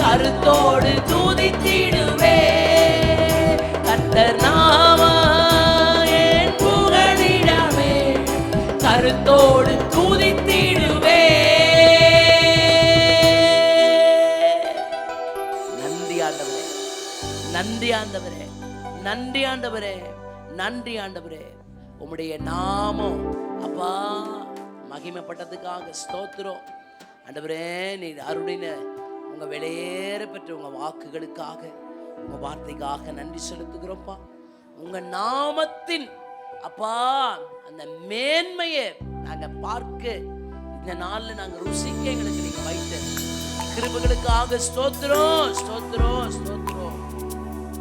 கருத்தோடு துதித்திடுவேன். கருத்தோடு துதித்திடுவே. நன்றி ஆண்டவரே, நன்றி ஆண்டவரே, நன்றி ஆண்டவரே, நன்றி ஆண்டவரே. உம்முடைய நாமம் அப்பா மகிமைப்பட்டதுக்காக ஸ்தோத்திரம் ஆண்டவரே. நீர் அருளின உங்க வெளியேற பெற்ற உங்க வாக்குகளுக்காக, உங்க வார்த்தைக்காக நன்றி செலுத்துகிறோம்ப்பா. உங்க நாமத்தின் அப்பா அந்த மேன்மையை நாங்க பார்க்க, இந்த நாள்ல நாங்க ருசிக்க எங்களுக்கு நீங்க வைத்த கிருபைகளுக்காக ஸ்தோத்திரம், ஸ்தோத்திரம், ஸ்தோத்திரம்.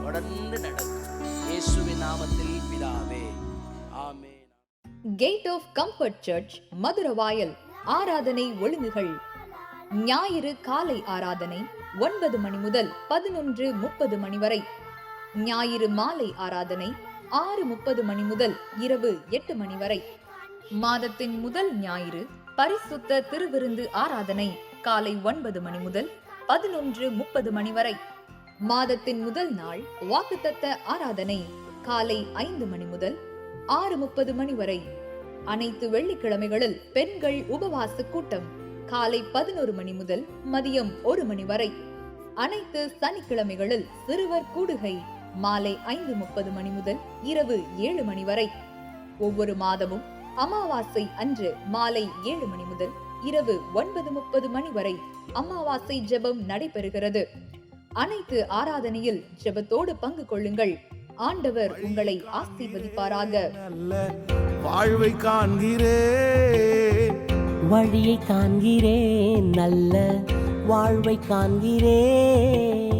தொடர்ந்து நடக்கும் இயேசுவின் நாமத்தில் பிதாவே, ஆமென். Gate of Comfort Church Maduravoyal ஆராதனை ஒழுங்குகள். ஞாயிறு காலை ஆராதனை 9 மணி முதல் 11:30 மணி வரை. ஞாயிறு மாலை ஆராதனை 6:30 மணி முதல் இரவு 8 மணி வரை. மாதத்தின் முதல் ஞாயிறு பரிசுத்த திருவிருந்து ஆராதனை காலை 9 மணி முதல் 11:30 மணி வரை. மாதத்தின் முதல் நாள் வாக்குத்தத்த ஆராதனை காலை 5 மணி முதல் 6:30 மணி வரை. அனைத்து வெள்ளிக்கிழமைகளில் பெண்கள் உபவாச கூட்டம் காலை 11 மணி முதல் மதியம் 1 மணி வரை. அனைத்து சனிக்கிழமைகளில் சிறுவர் கூடுகை மாலை 5:30 மணி முதல் இரவு 7 மணி வரை. ஒவ்வொரு மாதமும் அமாவாசை அன்று மாலை 7 மணி முதல் இரவு 9:30 மணி வரை அமாவாசை ஜெபம் நடைபெறுகிறது. அனைத்து ஆராதனையில் ஜெபத்தோடு பங்கு கொள்ளுங்கள். ஆண்டவர் உங்களை ஆசீர்வதிப்பாராக. வாழ்வை காண்கிறேன், வழியை காண்கிறேன், நல்ல வாழ்வை காண்கிறேன்.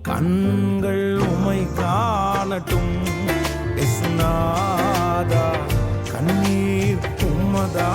கண்கள் உமை காணட்டும் இயேசுநாதா, கண்ணீர் உம்மதா